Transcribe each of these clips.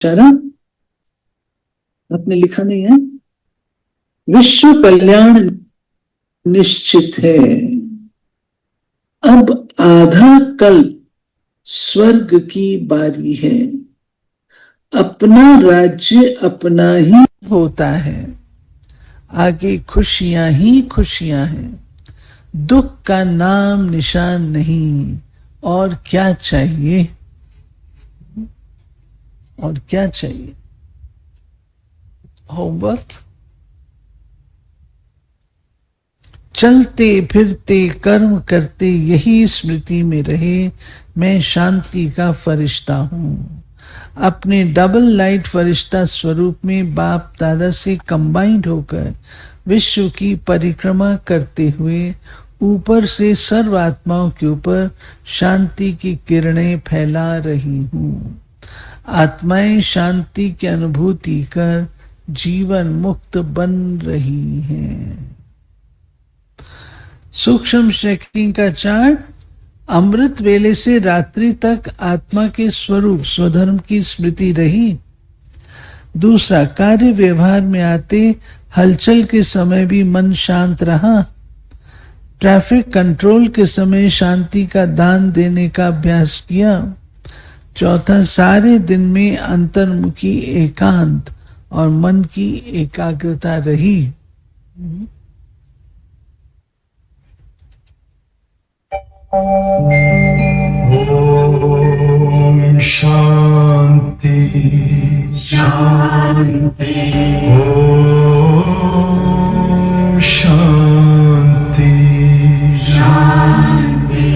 इशारा आपने लिखा नहीं है। विश्व कल्याण निश्चित है, अब आधा कल स्वर्ग की बारी है। अपना राज्य अपना ही होता है, आगे खुशियां ही खुशियां हैं। दुख का नाम निशान नहीं, और क्या चाहिए, और क्या चाहिए। होमवर्क, चलते फिरते कर्म करते यही स्मृति में रहे, मैं शांति का फरिश्ता हूं। अपने डबल लाइट फरिश्ता स्वरूप में बाप दादा से कंबाइंड होकर विश्व की परिक्रमा करते हुए ऊपर से सर्व आत्माओं के ऊपर शांति की किरणें फैला रही हूं। आत्माएं शांति की अनुभूति कर जीवन मुक्त बन रही हैं। सूक्ष्म चेकिंग का चार्ट, अमृत वेले से रात्रि तक आत्मा के स्वरूप स्वधर्म की स्मृति रही। दूसरा, कार्य व्यवहार में आते हलचल के समय भी मन शांत रहा। ट्रैफिक कंट्रोल के समय शांति का दान देने का अभ्यास किया। चौथा, सारे दिन में अंतर्मुखी एकांत और मन की एकाग्रता रही। ओम शांति शांति, ओम शांति शांति।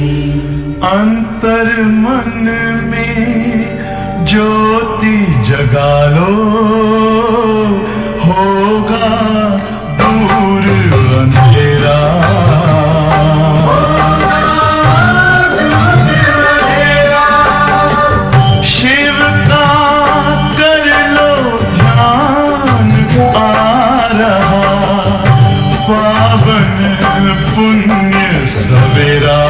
अंतर मन में ज्योति जगा लो, होगा दूर अंधेरा। शिव का कर लो ध्यान, आ रहा पावन पुण्य सवेरा।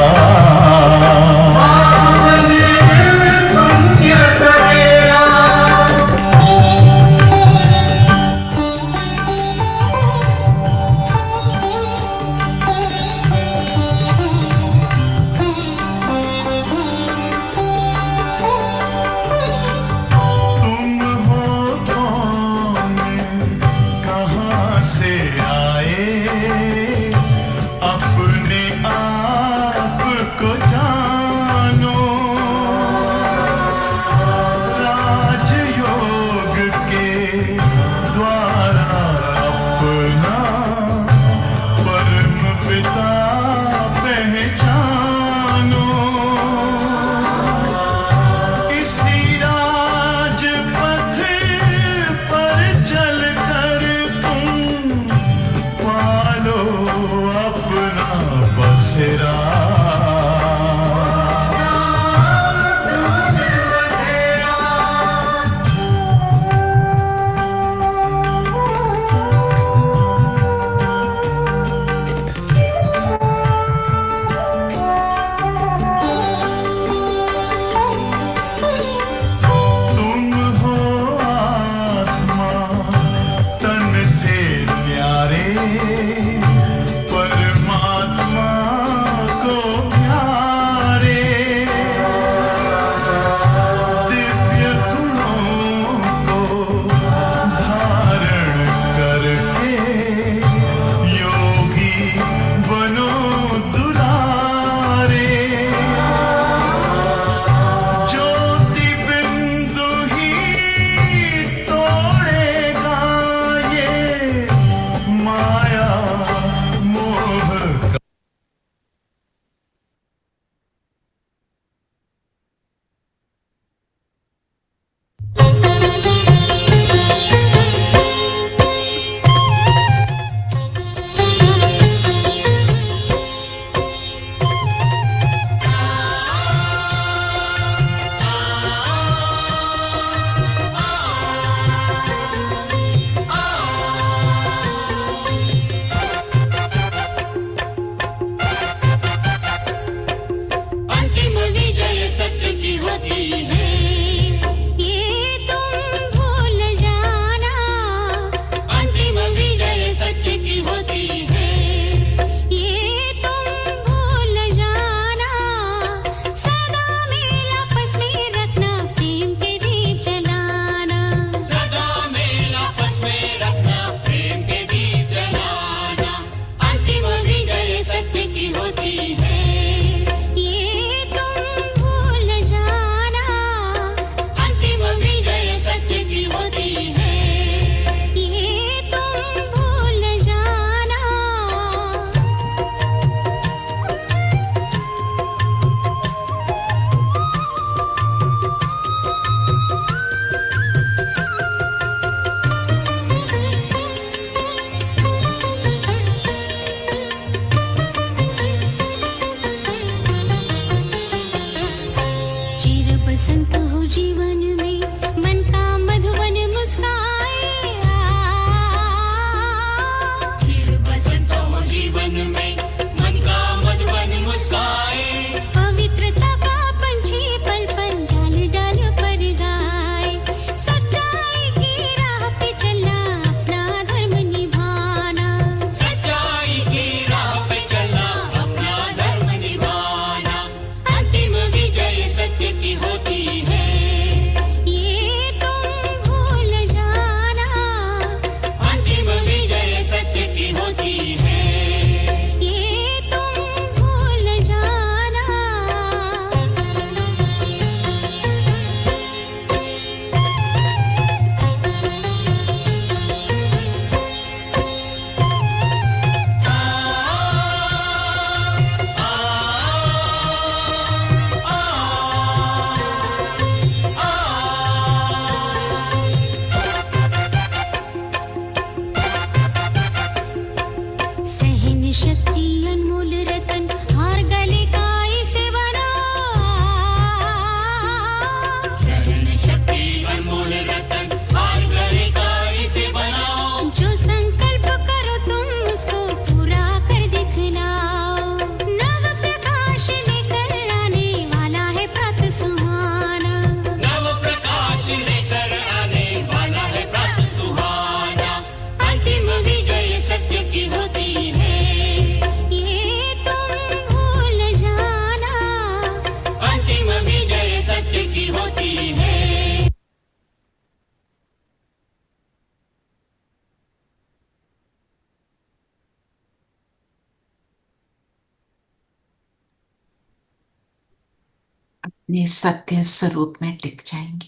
अपने सत्य स्वरूप में टिक जाएंगे।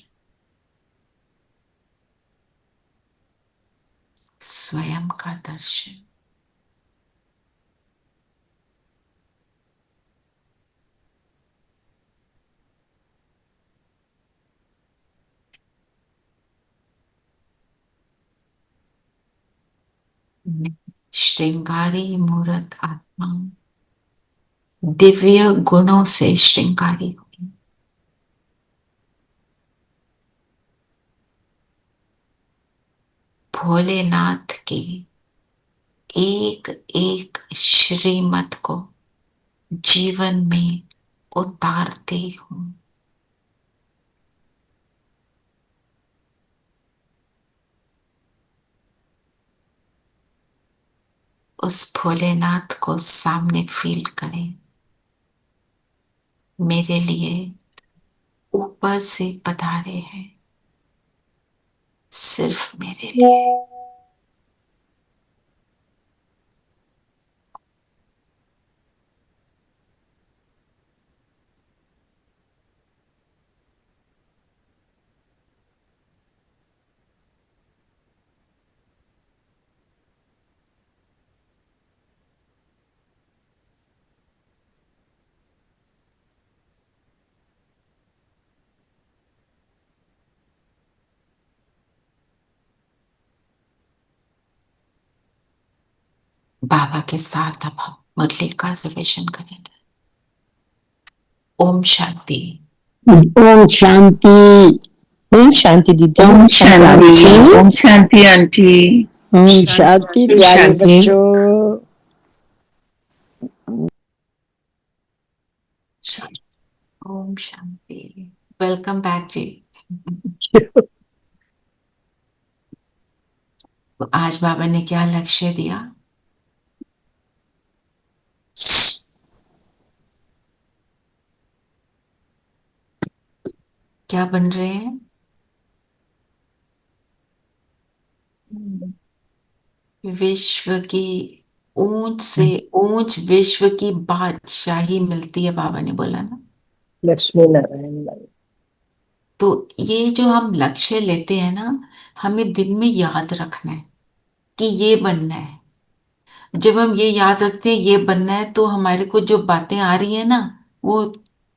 स्वयं का दर्शन। श्रृंगारी मूर्त आत्मा दिव्य गुणों से श्रृंगारी हुई। भोलेनाथ की एक एक श्रीमत को जीवन में उतारती हूं। उस भोलेनाथ को सामने फील करें। मेरे लिए ऊपर से पधारे हैं, सिर्फ मेरे लिए। बाबा के साथ अब हम मुरली का रिविजन करेंगे। ओम शांति। ओम शांति। ओम शांति दीदी। ओम शांति। ओम शांति आंटी। ओम शांति प्यारे बच्चों। ओम शांति। वेलकम बैक जी। आज बाबा ने क्या लक्ष्य दिया? क्या बन रहे हैं? विश्व की ऊंच से ऊंच विश्व की बादशाही मिलती है, बाबा ने बोला ना। लक्ष्मी नारायण। तो ये जो हम लक्ष्य लेते हैं ना, हमें दिन में याद रखना है कि ये बनना है। जब हम ये याद रखते हैं ये बनना है, तो हमारे को जो बातें आ रही है ना, वो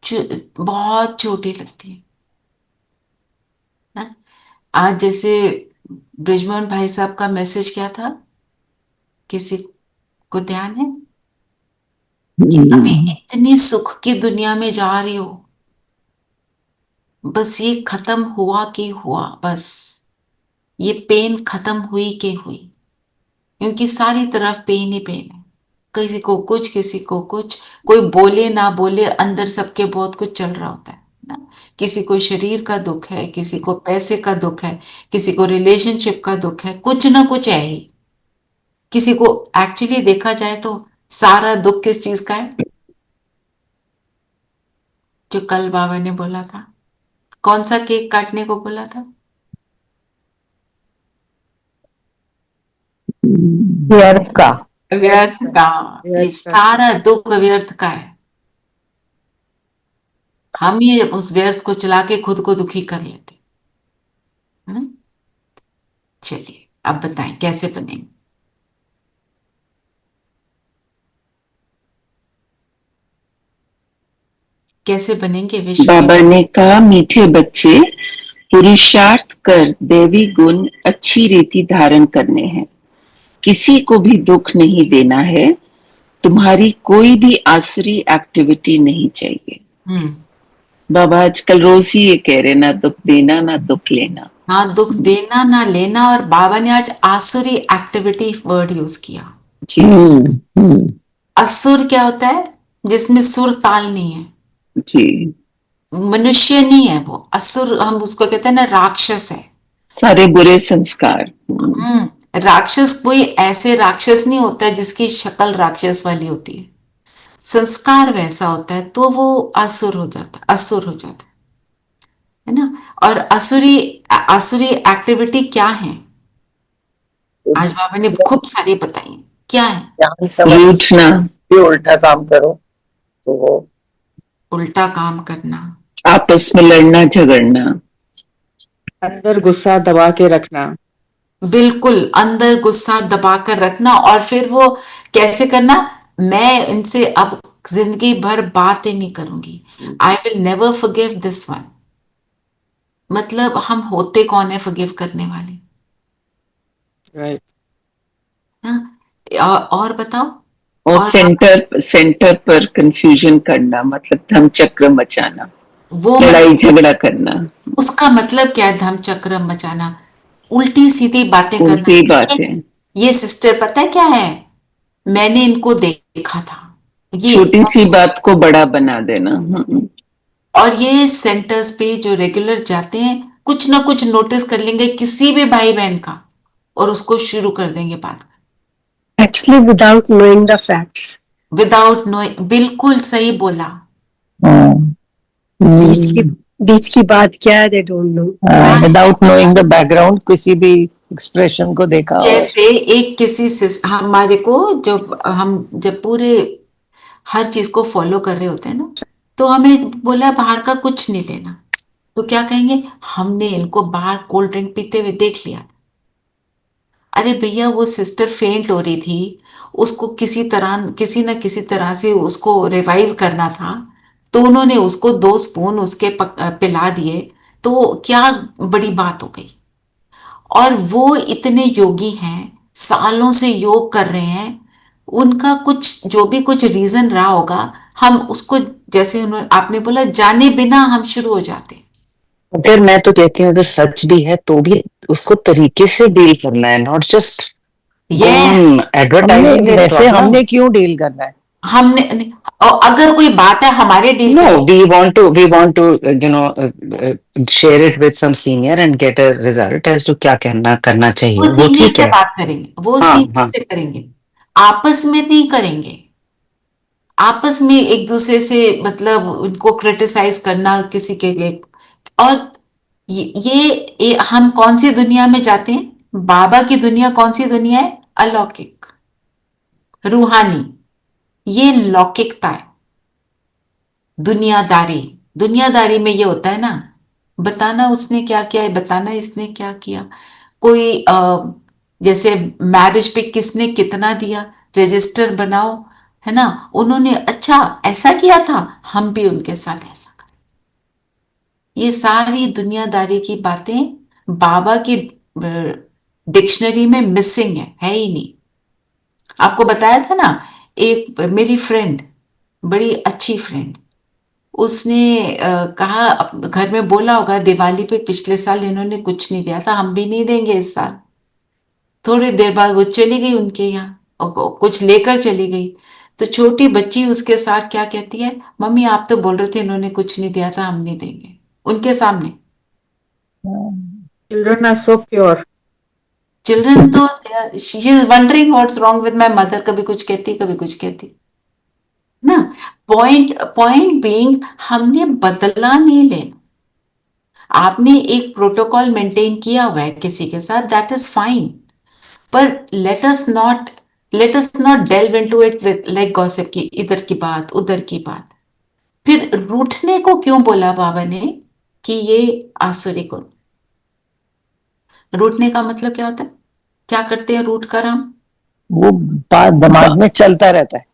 बहुत छोटी लगती है ना। आज जैसे ब्रिजमोहन भाई साहब का मैसेज क्या था, किसी को ध्यान है कि अभी इतनी सुख की दुनिया में जा रही हो, बस ये खत्म हुआ कि हुआ, बस ये पेन खत्म हुई कि हुई, क्योंकि सारी तरफ पेन ही पेन है। किसी को कुछ, किसी को कुछ, कोई बोले ना बोले, अंदर सबके बहुत कुछ चल रहा होता है ना। किसी को शरीर का दुख है, किसी को पैसे का दुख है, किसी को रिलेशनशिप का दुख है, कुछ ना कुछ है ही। किसी को एक्चुअली देखा जाए तो सारा दुख किस चीज का है? जो कल बाबा ने बोला था, कौन सा केक काटने को बोला था? व्यर्थ का। व्यर्थ का। ये सारा दुख व्यर्थ का है। हम ही उस व्यर्थ को चला के खुद को दुखी कर लेते हैं। चलिए अब बताएं कैसे बनेंगे। कैसे बनेंगे विश्व? बाबा ने कहा, मीठे बच्चे, पुरुषार्थ कर देवी गुण अच्छी रीति धारण करने हैं। किसी को भी दुख नहीं देना है। तुम्हारी कोई भी आसुरी एक्टिविटी नहीं चाहिए। बाबा आजकल रोज ही ये कह रहे, ना दुख देना ना दुख लेना। ना दुख देना ना लेना। और बाबा ने आज आसुरी एक्टिविटी वर्ड यूज किया। असुर क्या होता है? जिसमें सुर ताल नहीं है जी। मनुष्य नहीं है वो। असुर हम उसको कहते हैं ना, राक्षस है। सारे बुरे संस्कार। राक्षस कोई ऐसे राक्षस नहीं होता है जिसकी शक्ल राक्षस वाली होती है, संस्कार वैसा होता है, तो वो असुर हो जाता है ना। और असुरी एक्टिविटी क्या है? आज बाबा ने खूब सारी बताई। क्या है? रूठना, उल्टा काम करो तो वो उल्टा काम करना, आपस में लड़ना झगड़ना, अंदर गुस्सा दबा के रखना, बिल्कुल अंदर गुस्सा दबा कर रखना, और फिर वो कैसे करना, मैं इनसे अब जिंदगी भर बात ही नहीं करूंगी, I will never forgive this one. मतलब हम होते कौन है फॉरगिव करने वाले? राइट। हाँ, और बताओ। और और सेंटर पर कंफ्यूजन करना, मतलब धम चक्र मचाना, वो लड़ाई मतलब झगड़ा करना, उसका मतलब क्या है? धम चक्र मचाना, उल्टी सीधी बातें करना। उल्टी बातें, ये सिस्टर पता है क्या है, मैंने इनको देखा था, ये छोटी सी बात को बड़ा बना देना। और ये सेंटर्स पे जो रेगुलर जाते हैं कुछ ना कुछ नोटिस कर लेंगे किसी भी भाई बहन का, और उसको शुरू कर देंगे बात। Actually, without knowing the facts. Without knowing, बिल्कुल सही बोला। बीच की बात क्या है, they don't know. Without knowing the background, किसी भी एक्सप्रेशन को देखा और जैसे एक किसी से हमारे को जब हम जब पूरे हर चीज को फॉलो कर रहे होते हैं ना, तो हमें बोला बाहर का कुछ नहीं लेना, तो क्या कहेंगे, हमने इनको बाहर कोल्ड ड्रिंक पीते हुए देख लिया। अरे भैया वो सिस्टर फेंट हो रही थी, उसको किसी न किसी तरह से उसको रिवाइव करना था, तो उन्होंने उसको 2 स्पून उसके पिला दिए, तो क्या बड़ी बात हो गई। और वो इतने योगी हैं, सालों से योग कर रहे हैं, उनका कुछ जो भी कुछ रीजन रहा होगा, हम उसको जैसे उन्होंने आपने बोला जाने बिना हम शुरू हो जाते हैं। अगर मैं तो कहती हूँ अगर सच भी है तो भी उसको तरीके से डील करना है, नॉट जस्ट Yes, एडवर्टाइजिंग। वैसे हमने क्यों डील करना है? हमने और अगर कोई बात है हमारे डील No, करें, we want to share it with some senior and get a result as to क्या कहना करना चाहिए, वो वो सीनियर ठीक से है। बात करेंगे, वो हाँ सीनियर हाँ, से करेंगे, आपस में नहीं करेंगे। आपस में एक दूसरे से मतलब उनको क्रिटिसाइज करना किसी के लिए। और ये हम कौन सी दुनिया में जाते हैं? बाबा की दुनिया कौन सी दुनिया है? अलौकिक, रूहानी। ये लौकिकता है। दुनियादारी, दुनियादारी में ये होता है ना, बताना उसने क्या किया है, बताना इसने क्या किया। कोई जैसे मैरिज पे किसने कितना दिया, रजिस्टर बनाओ, है ना, उन्होंने अच्छा ऐसा किया था, हम भी उनके साथ ऐसा करें। ये सारी दुनियादारी की बातें बाबा की डिक्शनरी में मिसिंग है ही नहीं। आपको बताया था ना, एक मेरी फ्रेंड, बड़ी अच्छी फ्रेंड, उसने कहा घर में बोला होगा दिवाली पे पिछले साल इन्होंने कुछ नहीं दिया था, हम भी नहीं देंगे इस साल। थोड़ी देर बाद वो चली गई उनके यहाँ और कुछ लेकर चली गई, तो छोटी बच्ची उसके साथ क्या कहती है, मम्मी आप तो बोल रहे थे इन्होंने कुछ नहीं दिया था, हम नहीं देंगे, उनके सामने। Children are so pure. Children तो she is wondering what's wrong with my mother, कभी कुछ कहती कभी कुछ कहती ना। पॉइंट पॉइंट बीइंग, हमने बदला नहीं लेना। आपने एक प्रोटोकॉल मेंटेन किया हुआ है किसी के साथ, दैट इज फाइन, पर let us not delve into it with like gossip की इधर की बात उधर की बात। फिर रूठने को क्यों बोला बाबा ने कि ये आसुरी गुण? रूठने का मतलब क्या होता है? क्या करते हैं रूठ कर हम? वो बात दिमाग में चलता रहता है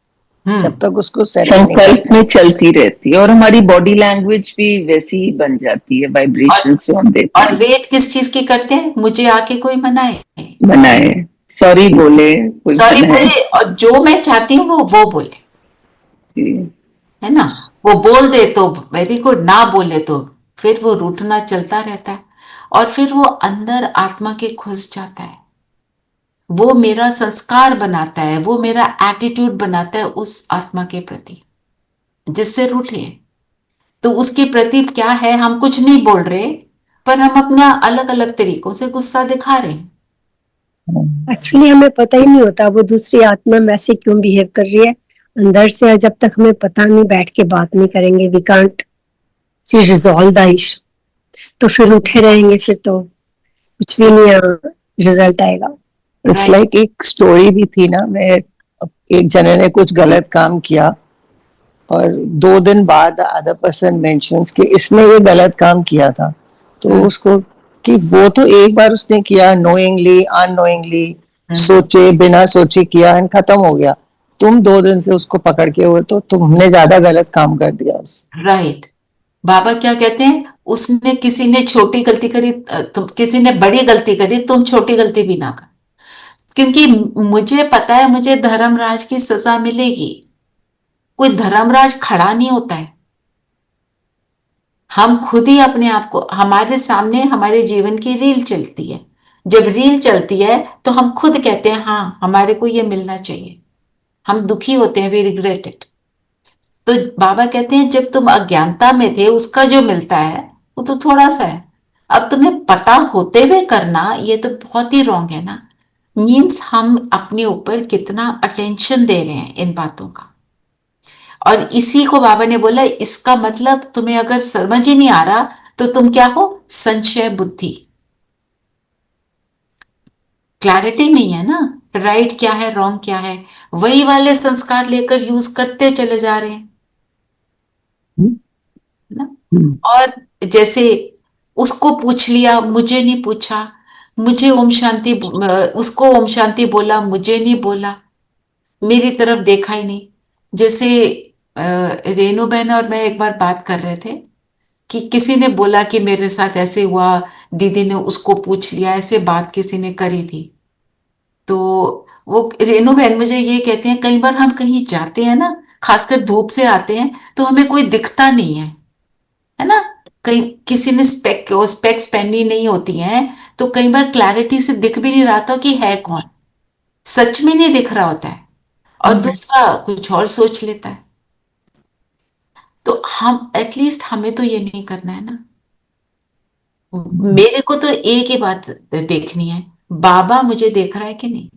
जब तक उसको सेटल नहीं संकल्प करते। में चलती रहती है, और हमारी बॉडी लैंग्वेज भी वैसी ही बन जाती है, वाइब्रेशन से हम देते और हैं। वेट किस चीज की करते हैं? मुझे आके कोई मनाए, बनाए, सॉरी बोले, कोई सॉरी बनाए। बोले, और जो मैं चाहती हूँ वो बोले, जी। है ना। वो बोल दे तो वेरी गुड, ना बोले तो फिर वो रूठना चलता रहता है, और फिर वो अंदर आत्मा के घुस जाता है। वो मेरा संस्कार बनाता है, वो मेरा एटीट्यूड बनाता है उस आत्मा के प्रति जिससे रूठे हैं। तो उसके प्रति क्या है, हम कुछ नहीं बोल रहे, पर हम अपना अलग अलग तरीकों से गुस्सा दिखा रहे हैं। एक्चुअली हमें पता ही नहीं होता वो दूसरी आत्मा वैसे क्यों बिहेव कर रही है अंदर से, और जब तक हमें पता नहीं बैठ के बात नहीं करेंगे, we can't resolve the issue, तो फिर उठे रहेंगे, फिर तो कुछ भी नहीं रिजल्ट आएगा। इट्स लाइक एक स्टोरी भी थी ना, मैं एक जने ने कुछ गलत काम किया और 2 दिन बाद अदर पर्सन मेंशंस कि इसने ये गलत काम किया था, तो उसको कि वो तो एक बार उसने किया, नोइंगली अननोइंगली, सोचे बिना सोचे किया एंड खत्म हो गया। तुम 2 दिन से उसको पकड़ के हुए तो तुमने ज्यादा गलत काम कर दिया उस। राइट। बाबा क्या कहते हैं, उसने किसी ने छोटी गलती करी, किसी ने बड़ी गलती करी, तुम छोटी गलती भी ना कर, क्योंकि मुझे पता है मुझे धर्मराज की सजा मिलेगी। कोई धर्मराज खड़ा नहीं होता है, हम खुद ही अपने आप को, हमारे सामने हमारे जीवन की रील चलती है। जब रील चलती है तो हम खुद कहते हैं हाँ हमारे को ये मिलना चाहिए, हम दुखी होते हैं, वी रिग्रेट इट। तो बाबा कहते हैं जब तुम अज्ञानता में थे उसका जो मिलता है वो तो थोड़ा सा है, अब तुम्हें पता होते हुए करना ये तो बहुत ही रॉन्ग है ना। मीन्स हम अपने ऊपर कितना अटेंशन दे रहे हैं इन बातों का। और इसी को बाबा ने बोला, इसका मतलब तुम्हें अगर समझ ही नहीं आ रहा तो तुम क्या हो, संशय बुद्धि, क्लैरिटी नहीं है ना, राइट क्या है रॉन्ग क्या है, वही वाले संस्कार लेकर यूज करते चले जा रहे हैं ना। और जैसे उसको पूछ लिया, मुझे नहीं पूछा, मुझे ओम शांति, उसको ओम शांति बोला, मुझे नहीं बोला, मेरी तरफ देखा ही नहीं। जैसे रेनू बहन और मैं एक बार बात कर रहे थे कि किसी ने बोला कि मेरे साथ ऐसे हुआ, दीदी ने उसको पूछ लिया, ऐसे बात किसी ने करी थी। तो वो रेनू बहन मुझे ये कहते हैं, कई बार हम कहीं जाते हैं ना, खासकर धूप से आते हैं तो हमें कोई दिखता नहीं है ना, कहीं किसी ने स्पेक्स पहनी नहीं होती हैं, तो कई बार क्लैरिटी से दिख भी नहीं रहा था कि है कौन, सच में नहीं दिख रहा होता है, और दूसरा कुछ और सोच लेता है। तो हम एटलीस्ट हमें तो ये नहीं करना है ना। मेरे को तो एक ही बात देखनी है, बाबा मुझे देख रहा है कि नहीं।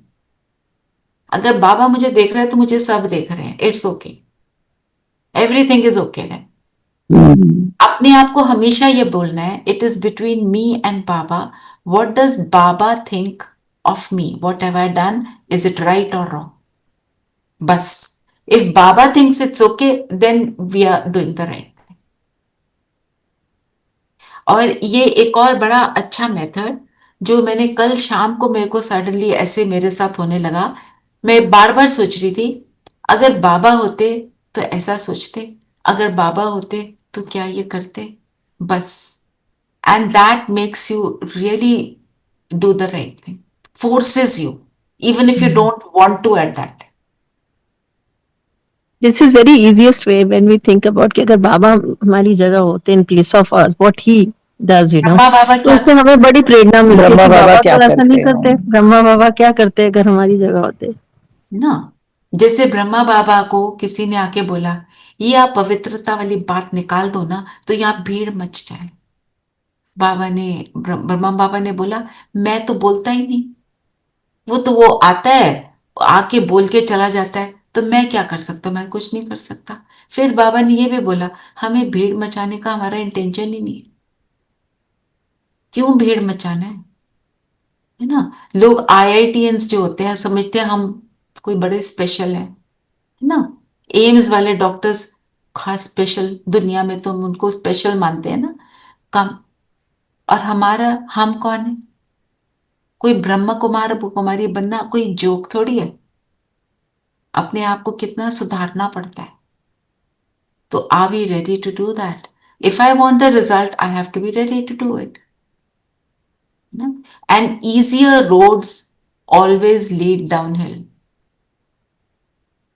अगर बाबा मुझे देख रहा है तो मुझे सब देख रहे हैं, it's okay, everything is okay. अपने आप को हमेशा ये बोलना है, it is between me and Baba, what does Baba think of me, what have I done, is it right और रॉन्ग, बस। If Baba thinks it's okay then we are doing the right. और ये एक और बड़ा अच्छा मेथड जो मैंने कल शाम को, मेरे को सडनली ऐसे मेरे साथ होने लगा, मैं बार बार सोच रही थी, अगर बाबा होते तो ऐसा सोचते, अगर बाबा होते तो क्या ये करते, बस। And that makes you really do the right thing, forces you even if you don't want to at that. This is very easiest way when we think about कि अगर बाबा हमारी जगह होते in place of us, what he does, you know, Brahma बाबा तो क्या, उससे हमें बड़ी प्रेरणा मिलती है कि ब्रह्मा बाबा बाबा क्या तो ऐसा नहीं करते करते, ब्रह्मा बाबा क्या करते अगर हमारी जगह होते ना। जैसे ब्रह्मा बाबा को किसी ने आके बोला, ये आप पवित्रता वाली बात निकाल दो ना तो यहाँ भीड़ मच जाए। बाबा ने, ब्रह्मा बाबा ने बोला, मैं तो बोलता ही नहीं, वो तो वो आता है आके बोल के चला जाता है, तो मैं क्या कर सकता हूँ, मैं कुछ नहीं कर सकता। फिर बाबा ने ये भी बोला, हमें भीड़ मचाने का हमारा इंटेंशन ही नहीं है, क्यों भीड़ मचाना है ना। लोग IITians जो होते हैं समझते हैं हम कोई बड़े स्पेशल है ना। एम्स वाले डॉक्टर्स खास स्पेशल, दुनिया में तो हम उनको स्पेशल मानते हैं ना, कम। और हमारा, हम कौन है, कोई ब्रह्म कुमार कुमारी बनना कोई जोक थोड़ी है। अपने आप को कितना सुधारना पड़ता है। तो are we ready to do that? If I want the result I have to be ready to do it. And easier roads always lead downhill.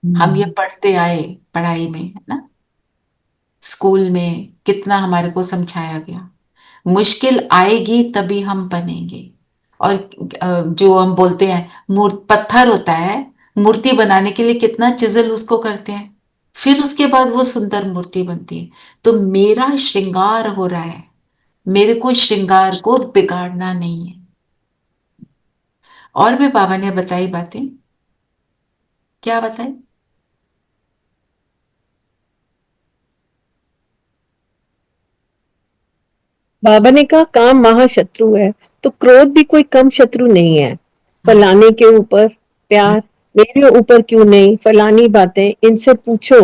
हम ये पढ़ते आए पढ़ाई में, है ना, स्कूल में कितना हमारे को समझाया गया, मुश्किल आएगी तभी हम बनेंगे। और जो हम बोलते हैं पत्थर होता है, मूर्ति बनाने के लिए कितना चिजल उसको करते हैं, फिर उसके बाद वो सुंदर मूर्ति बनती है। तो मेरा श्रृंगार हो रहा है, मेरे को श्रृंगार को बिगाड़ना नहीं है। और भी बाबा ने बताई बातें, क्या बताई? बाबा ने कहा काम महाशत्रु है, तो क्रोध भी कोई कम शत्रु नहीं है। फलाने के ऊपर प्यार, मेरे ऊपर क्यों नहीं, फलानी बातें, इनसे पूछो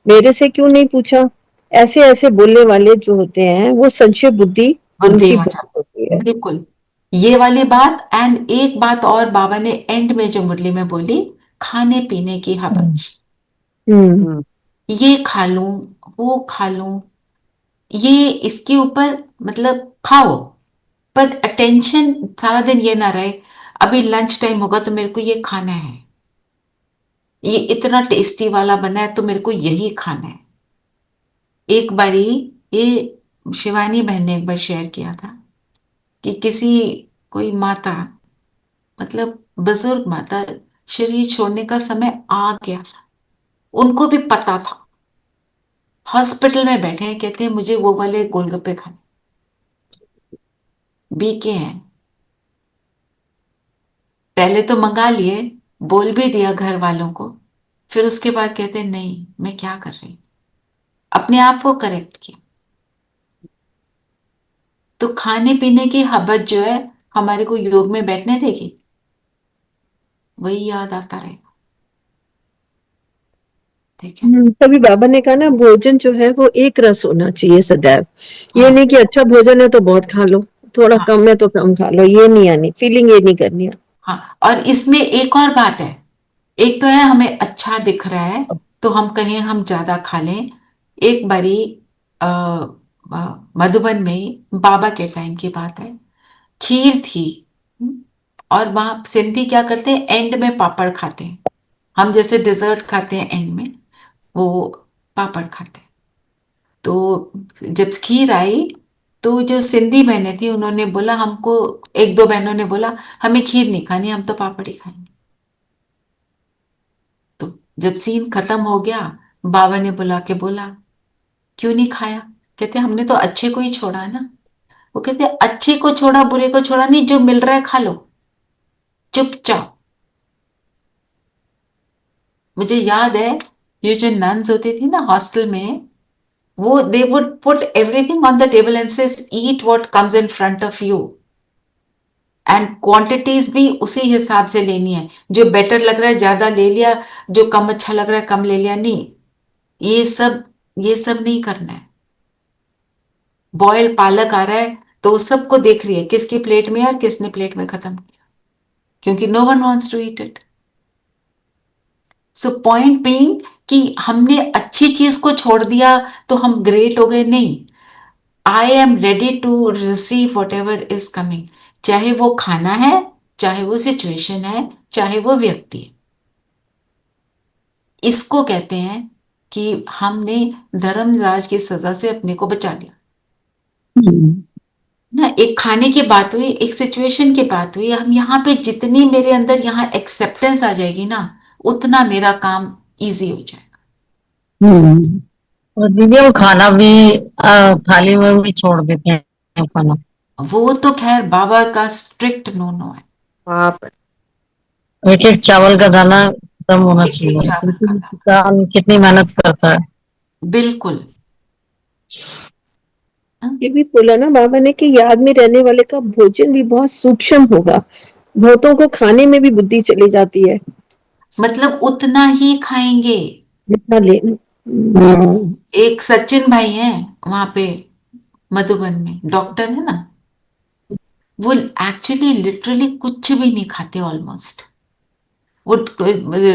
मेरे से क्यों नहीं पूछा? ऐसे ऐसे बोलने वाले जो होते हैं वो संशय बुद्धि बुद्धि उनकी हो बहुत जाती होती है। बिल्कुल। ये वाली बात, एंड एक बात और बाबा ने एंड में जो मुरली में बोली, खाने पीने की हवज। हम्म। ये खा लूं, वो खा लूं, ये इसके ऊपर मतलब खाओ, पर अटेंशन सारा दिन ये ना रहे, अभी लंच टाइम होगा तो मेरे को ये खाना है, ये इतना टेस्टी वाला बना है तो मेरे को यही खाना है। एक बारी ये शिवानी बहन ने एक बार शेयर किया था कि किसी कोई माता, मतलब बुजुर्ग माता, शरीर छोड़ने का समय आ गया, उनको भी पता था, हॉस्पिटल में बैठे हैं, कहते हैं मुझे वो वाले गोलगप्पे खाने, बीके हैं, पहले तो मंगा लिए, बोल भी दिया घर वालों को, फिर उसके बाद कहते हैं नहीं मैं क्या कर रही हूं, अपने आप को करेक्ट किया। तो खाने पीने की हबत जो है हमारे को योग में बैठने देगी, वही याद आता रहेगा। ठीक है। तभी बाबा ने कहा ना, भोजन जो है वो एक रस होना चाहिए सदैव। ये हाँ नहीं कि अच्छा भोजन है तो बहुत खा लो, थोड़ा हाँ कम है तो कम खा लो, ये नहीं आनी फीलिंग, ये नहीं करनी है। हाँ। और इसमें एक और बात है, एक तो है हमें अच्छा दिख रहा है तो हम कहें हम ज्यादा खा लें। एक बारी मधुबन में बाबा के टाइम की बात है, खीर थी। और वहां सिंधी क्या करते हैं, एंड में पापड़ खाते हैं, हम जैसे डिजर्ट खाते हैं एंड में, वो पापड़ खाते हैं। तो जब खीर आई तो जो सिंधी बहनें थी उन्होंने बोला हमको, एक दो बहनों ने बोला हमें खीर नहीं खानी, हम तो पापड़ ही खाएंगे। तो जब सीन खत्म हो गया, बाबा ने बुला के बोला क्यों नहीं खाया, कहते हमने तो अच्छे को ही छोड़ा ना। वो कहते अच्छे को छोड़ा बुरे को छोड़ा नहीं, जो मिल रहा है खा लो चुपचाप। मुझे याद है ये जो नन्स होती थी ना हॉस्टल में, वो they would put everything on the table and says eat what comes in front of you, and quantities भी उसी हिसाब से लेनी है, जो बेटर लग रहा है ज्यादा ले लिया, जो कम अच्छा लग रहा है कम ले लिया, नहीं, ये सब ये सब नहीं करना है। बॉइल्ड पालक आ रहा है तो उस सबको देख रही है किसकी प्लेट में है और किसने प्लेट में खत्म किया, क्योंकि no one wants to eat it. So point being कि हमने अच्छी चीज को छोड़ दिया तो हम ग्रेट हो गए, नहीं। I am ready to receive whatever is coming, चाहे वो खाना है, चाहे वो सिचुएशन है, चाहे वो व्यक्ति है। इसको कहते हैं कि हमने धर्मराज की सजा से अपने को बचा लिया ना। एक खाने की बात हुई, एक सिचुएशन की बात हुई, हम यहाँ पे जितनी मेरे अंदर यहाँ एक्सेप्टेंस आ जाएगी ना, उतना मेरा काम इजी हो जाएगा। और दीदी हम खाना भी थाली में भी छोड़ देते हैं खाना। वो तो खैर बाबा का स्ट्रिक्ट नो नो है, बाप रे। एक एक चावल का दाना खत्म होना एक एक चाहिए, चावल क्योंकि का दाना, किसान कितनी मेहनत करता है। बिल्कुल। हाँ? ये भी बोला ना बाबा ने कि याद में रहने वाले का भोजन भी बहुत सूक्ष्म होगा, बहुतों को खाने में भी बुद्धि चली जाती है, मतलब उतना ही खाएंगे। जितना लेना। एक सचिन भाई हैं वहां पे मधुबन में, डॉक्टर है ना, वो एक्चुअली लिटरली कुछ भी नहीं खाते ऑलमोस्ट। वो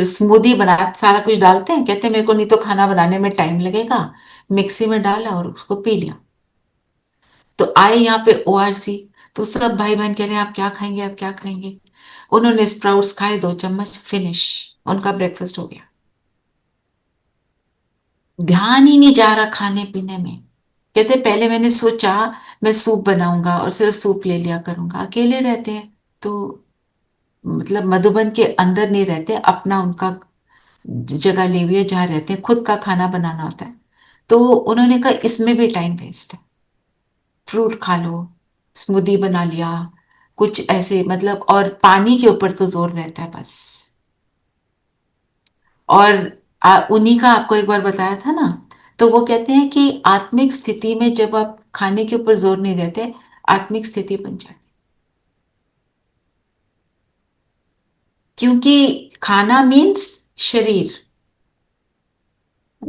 स्मूदी बना सारा कुछ डालते हैं, कहते हैं मेरे को नहीं तो खाना बनाने में टाइम लगेगा, मिक्सी में डाला और उसको पी लिया। तो आए यहाँ पे ओआरसी, तो सब भाई बहन कह रहे हैं आप क्या खाएंगे, आप क्या खाएंगे। उन्होंने स्प्राउट्स खाए 2 चम्मच, फिनिश, उनका ब्रेकफास्ट हो गया। ध्यान ही नहीं जा रहा खाने पीने में। कहते पहले मैंने सोचा मैं सूप बनाऊंगा और सिर्फ सूप ले लिया करूंगा, अकेले रहते हैं तो, मतलब मधुबन के अंदर नहीं रहते, अपना उनका जगह ले हुई है जहाँ रहते हैं, खुद का खाना बनाना होता है। तो उन्होंने कहा इसमें भी टाइम वेस्ट है, फ्रूट खा लो, स्मूदी बना लिया, कुछ ऐसे मतलब, और पानी के ऊपर तो जोर रहता है बस। और उन्हीं का आपको एक बार बताया था ना, तो वो कहते हैं कि आत्मिक स्थिति में जब आप खाने के ऊपर जोर नहीं देते, आत्मिक स्थिति बन जाती, क्योंकि खाना मीन्स शरीर,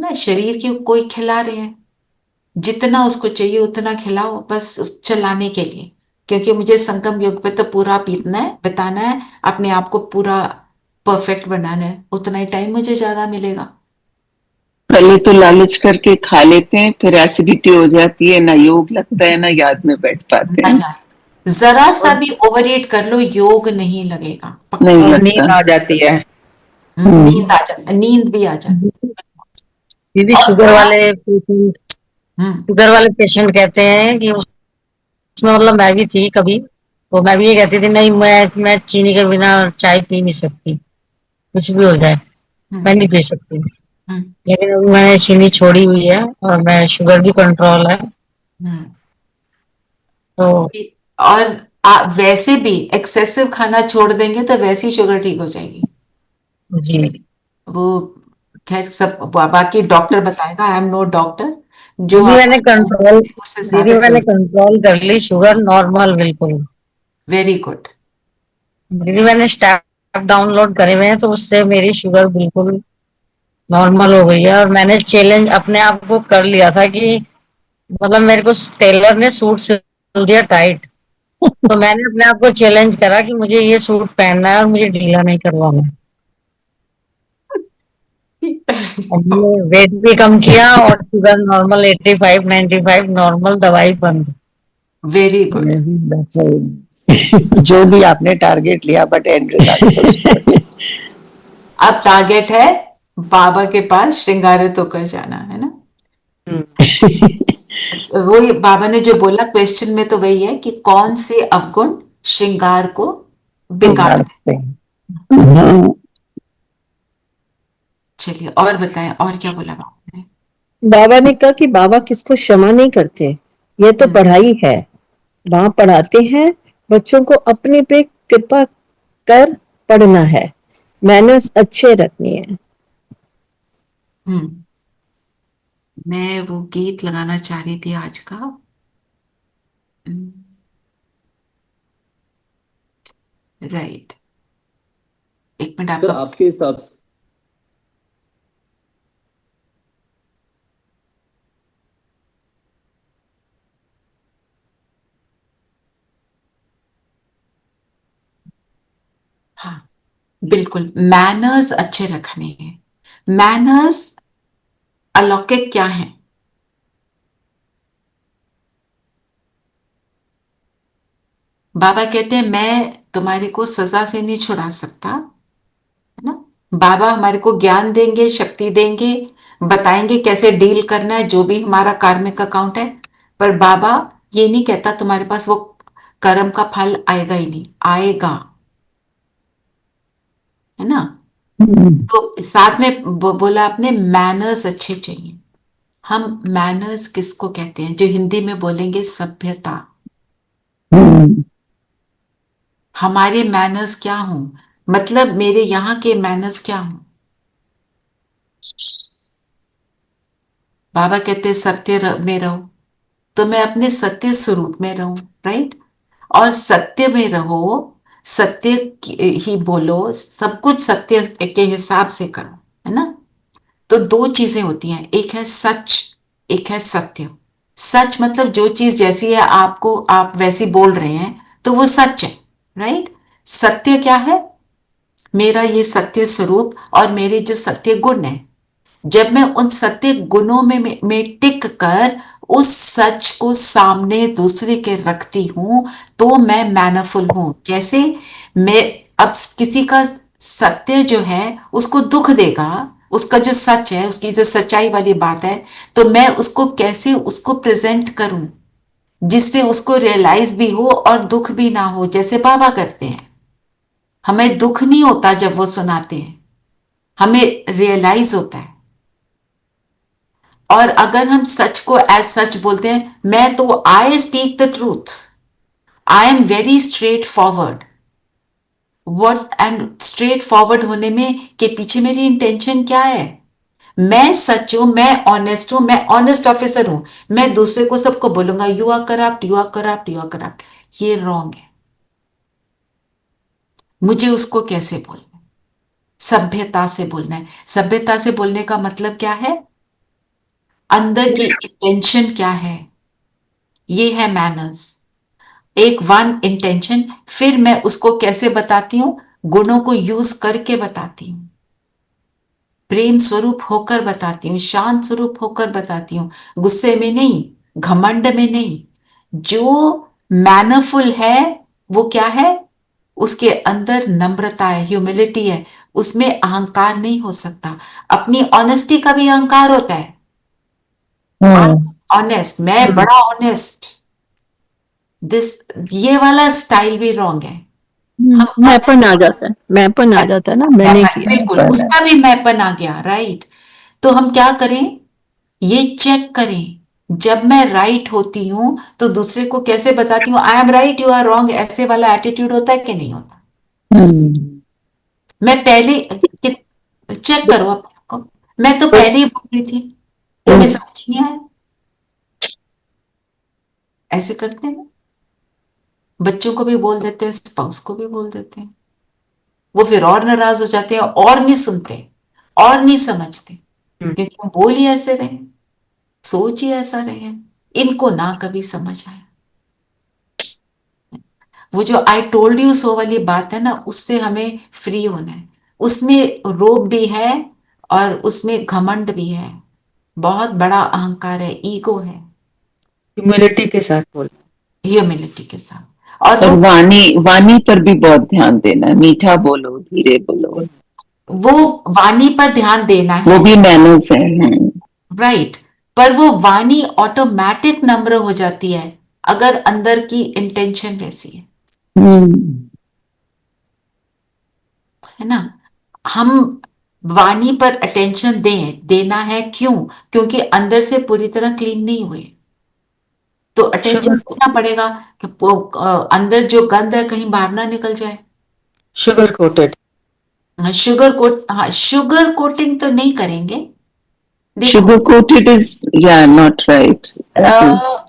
ना शरीर के कोई खिला रहे हैं, जितना उसको चाहिए उतना खिलाओ, बस चलाने के लिए, क्योंकि मुझे संगम युग पे तो पूरा बीतना है, बिताना है, अपने आप को पूरा परफेक्ट बनाना है, उतना ही टाइम मुझे ज्यादा मिलेगा। पहले तो लालच करके खा लेते हैं, फिर एसिडिटी हो जाती है, ना योग लगता है ना याद में बैठ पाते ना हैं। जाए, जरा सा भी ओवर ईट कर लो, योग नहीं लगेगा, नहीं और लगता। नींद आ जाती है। नींद आ जाए, नींद भी आ जाए। दीदी और हम्म शुगर वाले पेशेंट कहते हैं कि उसमें मतलब मैं भी थी कभी, तो मैं भी ये कहती थी नहीं, मैं चीनी के बिना चाय पी नहीं सकती, कुछ भी हो जाए हम्म मैं नहीं पी सकती। हम्म लेकिन अभी मैंने चीनी छोड़ी हुई है और मैं शुगर भी कंट्रोल है। हम्म। तो और वैसे भी एक्सेसिव खाना छोड़ देंगे तो वैसे ही शुगर ठीक हो जाएगी। जी वो खैर सब बाकी डॉक्टर बताएगा, आई एम नो डॉक्टर, जो दीदी मैंने आपको कंट्रोल उस हिसाब दीदी से मैंने चल। कंट्रोल कर ली, शुगर नॉर्मल बिल्कुल। Very good. दीदी मैंने स्टेप डाउनलोड करे हुए हैं, तो उससे मेरी शुगर बिल्कुल नॉर्मल हो गई है। और मैंने चैलेंज अपने आप को कर लिया था कि मतलब मेरे को टेलर ने सूट सिल दिया टाइट, तो मैंने अपने आप को चैलेंज करा कि मुझे ये सूट पहनना है और मुझे ढीला नहीं करवाना है। और मैंने वेट भी कम किया और शुगर नॉर्मल 85 95 नॉर्मल, दवाई बंद। Very good. जो भी आपने टारगेट लिया, बट एंड रिजल्ट was अब टारगेट है बाबा के पास श्रृंगारित होकर जाना, है ना। वही बाबा ने जो बोला क्वेश्चन में, तो वही है कि कौन से अवगुण श्रृंगार को बिगाड़ दे। बिगाड़ते हैं। चलिए और बताएं, और क्या बोला बाबा ने। बाबा ने कहा कि बाबा किसको क्षमा नहीं करते, ये तो पढ़ाई है। वहां पढ़ाते हैं बच्चों को अपने पे कृपा कर पढ़ना है, मैनर्स अच्छे रखनी है। हम्म मैं वो गीत लगाना चाह रही थी आज का। राइट, एक मिनट सर आपका। आपके हिसाब से हाँ बिल्कुल, मैनर्स अच्छे रखने हैं। मैनर्स अलौकिक क्या है? बाबा कहते हैं मैं तुम्हारे को सजा से नहीं छुड़ा सकता, है ना। बाबा हमारे को ज्ञान देंगे, शक्ति देंगे, बताएंगे कैसे डील करना है, जो भी हमारा कार्मिक अकाउंट है। पर बाबा ये नहीं कहता तुम्हारे पास वो कर्म का फल आएगा ही नहीं, आएगा, है ना। तो साथ में बोला आपने मैनर्स अच्छे चाहिए। हम मैनर्स किसको कहते हैं? जो हिंदी में बोलेंगे सभ्यता। हमारे मैनर्स क्या हों, मतलब मेरे यहाँ के मैनर्स क्या हों। बाबा कहते हैं सत्य में रहो, तो मैं अपने सत्य स्वरूप में रहूं, राइट। और सत्य में रहो, सत्य ही बोलो, सब कुछ सत्य के हिसाब से करो, है ना। तो दो चीजें होती हैं, एक है सच, एक है सत्य। सच मतलब जो चीज जैसी है आपको आप वैसी बोल रहे हैं, तो वो सच है, राइट। सत्य क्या है? मेरा ये सत्य स्वरूप और मेरे जो सत्य गुण है, जब मैं उन सत्य गुणों में टिक कर उस सच को सामने दूसरे के रखती हूं, तो मैं मैनरफुल हूं। कैसे? मैं अब किसी का सत्य जो है उसको दुख देगा, उसका जो सच है, उसकी जो सच्चाई वाली बात है, तो मैं उसको कैसे उसको प्रेजेंट करूं जिससे उसको रियलाइज भी हो और दुख भी ना हो, जैसे बाबा करते हैं। हमें दुख नहीं होता जब वो सुनाते हैं, हमें रियलाइज होता है। और अगर हम सच को एज सच बोलते हैं, मैं तो I speak the truth, I am very straight forward. What and straight forward होने में के पीछे मेरी इंटेंशन क्या है? मैं सच हूं, मैं ऑनेस्ट हूं, मैं ऑनेस्ट ऑफिसर हूं। मैं दूसरे को सबको बोलूंगा you are corrupt, you are corrupt, you are corrupt, ये रॉन्ग है। मुझे उसको कैसे बोलना है? सभ्यता से बोलना है। सभ्यता से बोलने का मतलब क्या है? अंदर की इंटेंशन क्या है, ये है मैनर्स। एक वन इंटेंशन, फिर मैं उसको कैसे बताती हूँ, गुणों को यूज करके बताती हूँ, प्रेम स्वरूप होकर बताती हूँ, शांत स्वरूप होकर बताती हूँ, गुस्से में नहीं, घमंड में नहीं। जो मैनरफुल है वो क्या है, उसके अंदर नम्रता है, ह्यूमिलिटी है, उसमें अहंकार नहीं हो सकता। अपनी ऑनेस्टी का भी अहंकार होता है। ऑनेस्ट, मैं बड़ा ऑनेस्ट, दिस, ये वाला स्टाइल भी रॉन्ग है। हम मैपन आ जाता है, मैपन आ जाता है ना, मैंने किया। बिल्कुल, उसका भी मैपन आ गया, राइट। तो हम क्या करें, ये चेक करें, जब मैं राइट होती हूं तो दूसरे को कैसे बताती हूँ, I am right, you are wrong, ऐसे वाला एटीट्यूड होता है कि नहीं होता। मैं पहले चेक करो अपने आप को, मैं तो पहले ही बोल रही थी, तुम्हें समझ नहीं आया, ऐसे करते हैं। बच्चों को भी बोल देते हैं, स्पाउस को भी बोल देते हैं, वो फिर और नाराज हो जाते हैं, और नहीं सुनते, और नहीं समझते, क्योंकि हम बोल ही ऐसे रहे, सोच ही ऐसा रहे हैं, इनको ना कभी समझ आया। वो जो आई टोल्ड यू सो वाली बात है ना, उससे हमें फ्री होना है। उसमें रोब भी है और उसमें घमंड भी है, बहुत बड़ा अहंकार है, ईगो है। ह्यूमिलिटी के साथ बोल। ह्यूमिलिटी के साथ। और और वो वाणी पर भी बहुत ध्यान देना है, मीठा बोलो, धीरे बोलो, वो वाणी पर ध्यान देना है, वो भी मैनर्स है। राइट। पर वो वाणी ऑटोमेटिक नम्र हो जाती है अगर अंदर की इंटेंशन वैसी है ना। हम वाणी पर अटेंशन देना है, क्यों, क्योंकि अंदर से पूरी तरह क्लीन नहीं हुए, तो अटेंशन देना पड़ेगा कि अंदर जो गंद है कहीं बाहर ना निकल जाए। Sugar coated. हाँ, शुगर कोटिंग तो नहीं करेंगे। देखो, शुगर कोटेड इज या not right,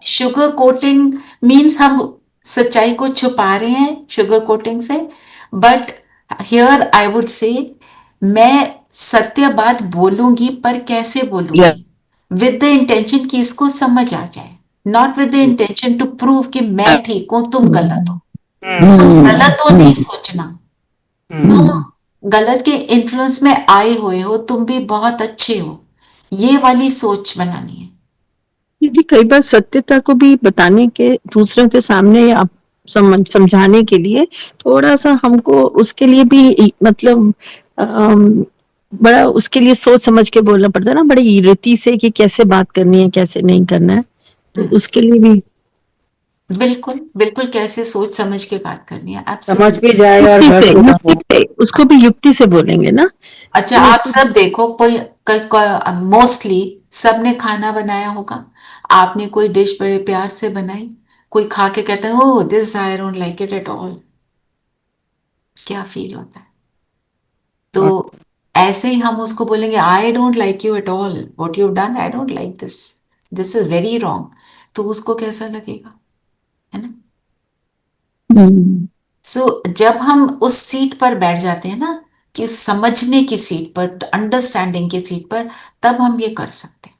sugar coating means हम सच्चाई को छुपा रहे हैं शुगर कोटिंग से। But here I would say, मैं सत्य बात बोलूंगी, पर कैसे बोलूंगी, विद द इंटेंशन कि इसको समझ आ जाए, not with the intention to prove कि मैं ठीक हूं, तुम गलत हो। तुम गलत हो नहीं सोचना, तुम गलत के इन्फ्लुएंस में आए हुए हो, तुम भी बहुत अच्छे हो, ये वाली सोच बनानी है। दीदी कई बार सत्यता को भी बताने के, दूसरों के सामने या समझाने के लिए थोड़ा सा हमको उसके लिए भी मतलब बड़ा उसके लिए सोच समझ के बोलना पड़ता है ना, बड़ी रीति से कि कैसे बात करनी है, कैसे नहीं करना है, तो उसके लिए भी बिल्कुल बिल्कुल, कैसे सोच समझ के बात करनी है, समझ भी जाए और युक्ति से, उसको भी युक्ति से बोलेंगे ना। अच्छा, तो आप सब देखो, मोस्टली सबने खाना बनाया होगा, आपने कोई डिश बड़े प्यार से बनाई, कोई खा के कहता है oh this I don't like it at all, क्या फील होता है। तो ऐसे ही हम उसको बोलेंगे I don't like you at all, what you done, I don't like this, this is very wrong, तो उसको कैसा लगेगा, है ना। सो जब हम उस सीट पर बैठ जाते हैं ना, कि समझने की सीट पर, अंडरस्टैंडिंग की सीट पर, तब हम ये कर सकते हैं।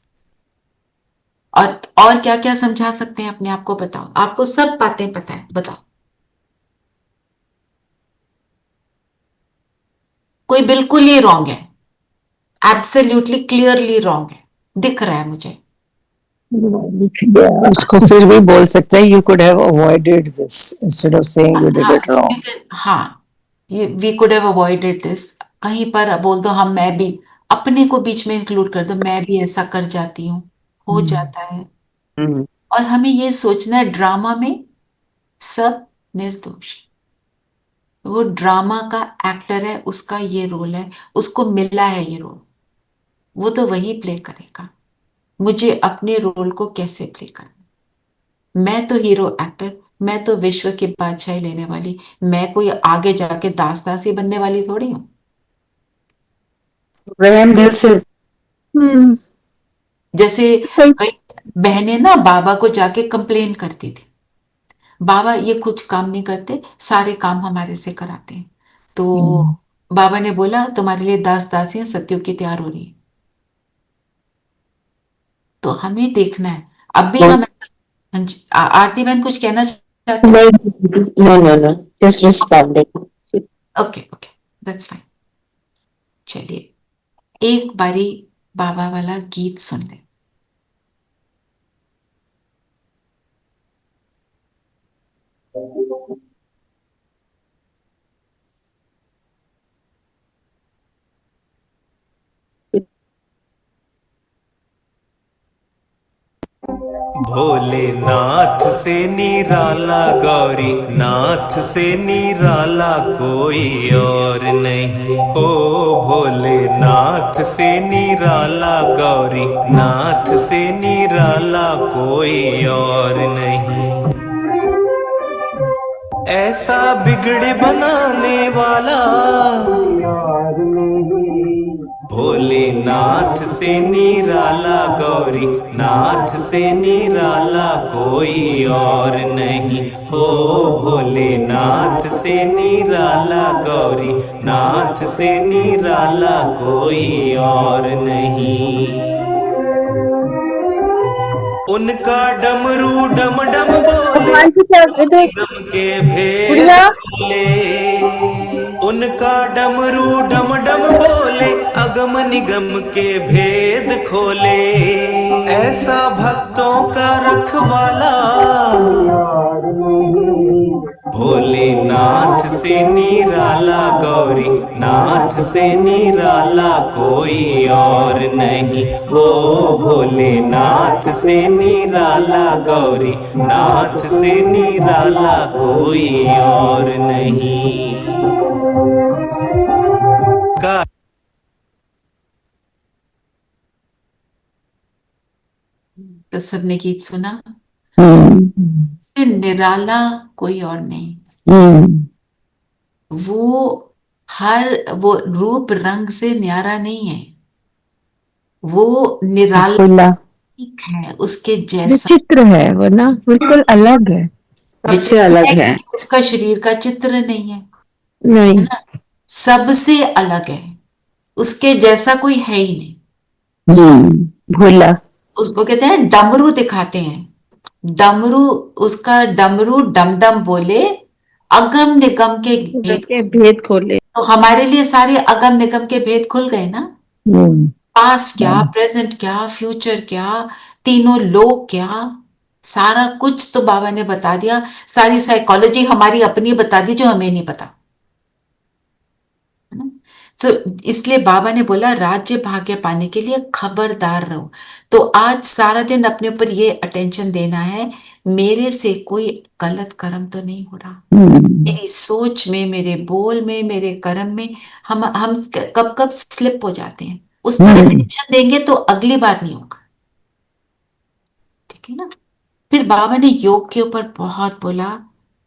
और क्या क्या समझा सकते हैं अपने आप को, बताओ, आपको सब बातें पता है, बताओ। कोई बिल्कुल ही रॉन्ग है, एब्सोल्युटली क्लियरली रॉन्ग है, दिख रहा है मुझे। उसको फिर भी बोल सकते हैं you could have avoided this instead of saying you did it wrong. हाँ, ये we could have avoided this, कहीं पर बोल दो, हम मैं भी, अपने को बीच में इंक्लूड कर दो, मैं भी ऐसा कर जाती हूँ, हो जाता है। और हमें ये सोचना है, ड्रामा में सब निर्दोष, वो ड्रामा का एक्टर है, उसका ये रोल है, उसको मिला है ये रोल, वो तो वही प्ले करेगा। मुझे अपने रोल को कैसे प्ले करना, मैं तो हीरो एक्टर, मैं तो विश्व की बादशाही लेने वाली, मैं कोई आगे जाके दास दासी बनने वाली थोड़ी हूँ। रहम दिल से। जैसे कई बहनें ना बाबा को जाके कंप्लेन करती थी, बाबा ये कुछ काम नहीं करते, सारे काम हमारे से कराते हैं। तो बाबा ने बोला तुम्हारे लिए दास दासियां सत्युग की तैयार हो रही है। तो हमें देखना है। अब भी हम, हाँ जी, आरती बहन कुछ कहना चाहती हैं? No, no, no. Just responding. Okay okay, that's fine. चलिए एक बारी बाबा वाला गीत सुन ले। भोलेनाथ से निराला गौरी नाथ से निराला कोई और नहीं हो। भोलेनाथ से निराला गौरी नाथ से निराला कोई और नहीं। ऐसा बिगड़ बनाने वाला भोलेनाथ से निराला गौरी नाथ से निराला कोई और नहीं हो। भोलेनाथ से निराला गौरी नाथ से निराला कोई और नहीं। उनका डमरू डम डम बोले गम के भेद खोले। उनका डमरू डम डम बोले अगम निगम के भेद खोले। ऐसा भक्तों का रखवाला भोलेनाथ से निराला गौरी नाथ से निराला कोई और नहीं हो। भोलेनाथ से निराला गौरी नाथ से निराला कोई और नहीं। तो सबने गीत सुना, से निराला कोई और नहीं। वो रूप रंग से न्यारा नहीं है, वो निराला है, उसके जैसा विचित्र है वो ना, बिल्कुल अलग है, सबसे अलग है। उसका शरीर का चित्र नहीं है, नहीं है ना, सबसे अलग है, उसके जैसा कोई है ही नहीं। भोला उसको कहते हैं डमरू दिखाते हैं, डमरू, उसका डमरू डमडम बोले अगम निगम के भेद खोले। तो हमारे लिए सारे अगम निगम के भेद खुल गए ना। पास्ट क्या, प्रेजेंट क्या, फ्यूचर क्या, तीनों लोग क्या, सारा कुछ तो बाबा ने बता दिया। सारी साइकोलॉजी हमारी अपनी बता दी जो हमें नहीं पता। तो इसलिए बाबा ने बोला राज्य भाग्य पाने के लिए खबरदार रहो। तो आज सारा दिन अपने ऊपर ये अटेंशन देना है, मेरे से कोई गलत कर्म तो नहीं हो रहा, मेरी सोच में, मेरे बोल में, मेरे कर्म में हम कब कब स्लिप हो जाते हैं, उस पर अटेंशन देंगे तो अगली बार नहीं होगा। ठीक है ना। फिर बाबा ने योग के ऊपर बहुत बोला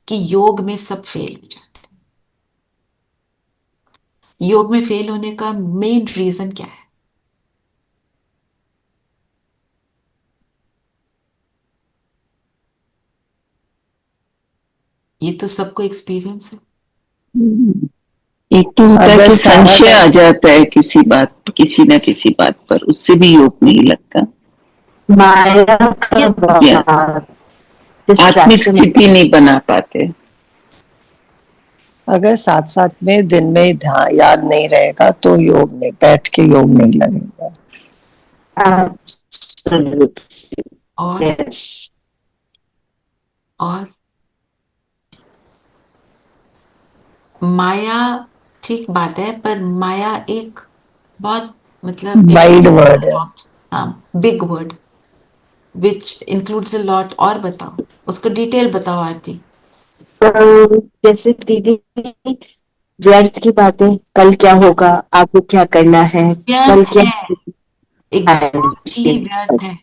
कि योग में सब फेल हो जाते हैं। योग में फेल होने का मेन रीजन क्या है? ये तो सबको एक्सपीरियंस है। एक तो होता है कि संशय आ जाता है किसी न किसी बात पर, उससे भी योग नहीं लगता। आत्मिक स्थिति नहीं बना पाते। अगर साथ साथ में दिन में ध्यान याद नहीं रहेगा तो योग में बैठ के योग नहीं लगेगा। और माया, ठीक बात है, पर माया एक बहुत मतलब वाइड वर्ड है, हाँ, big word which includes a lot. और बताओ, उसको डिटेल बताओ आरती। जैसे दीदी व्यर्थ की बातें, कल क्या होगा, आपको क्या करना है, कल क्या एग्जैक्टली व्यर्थ है।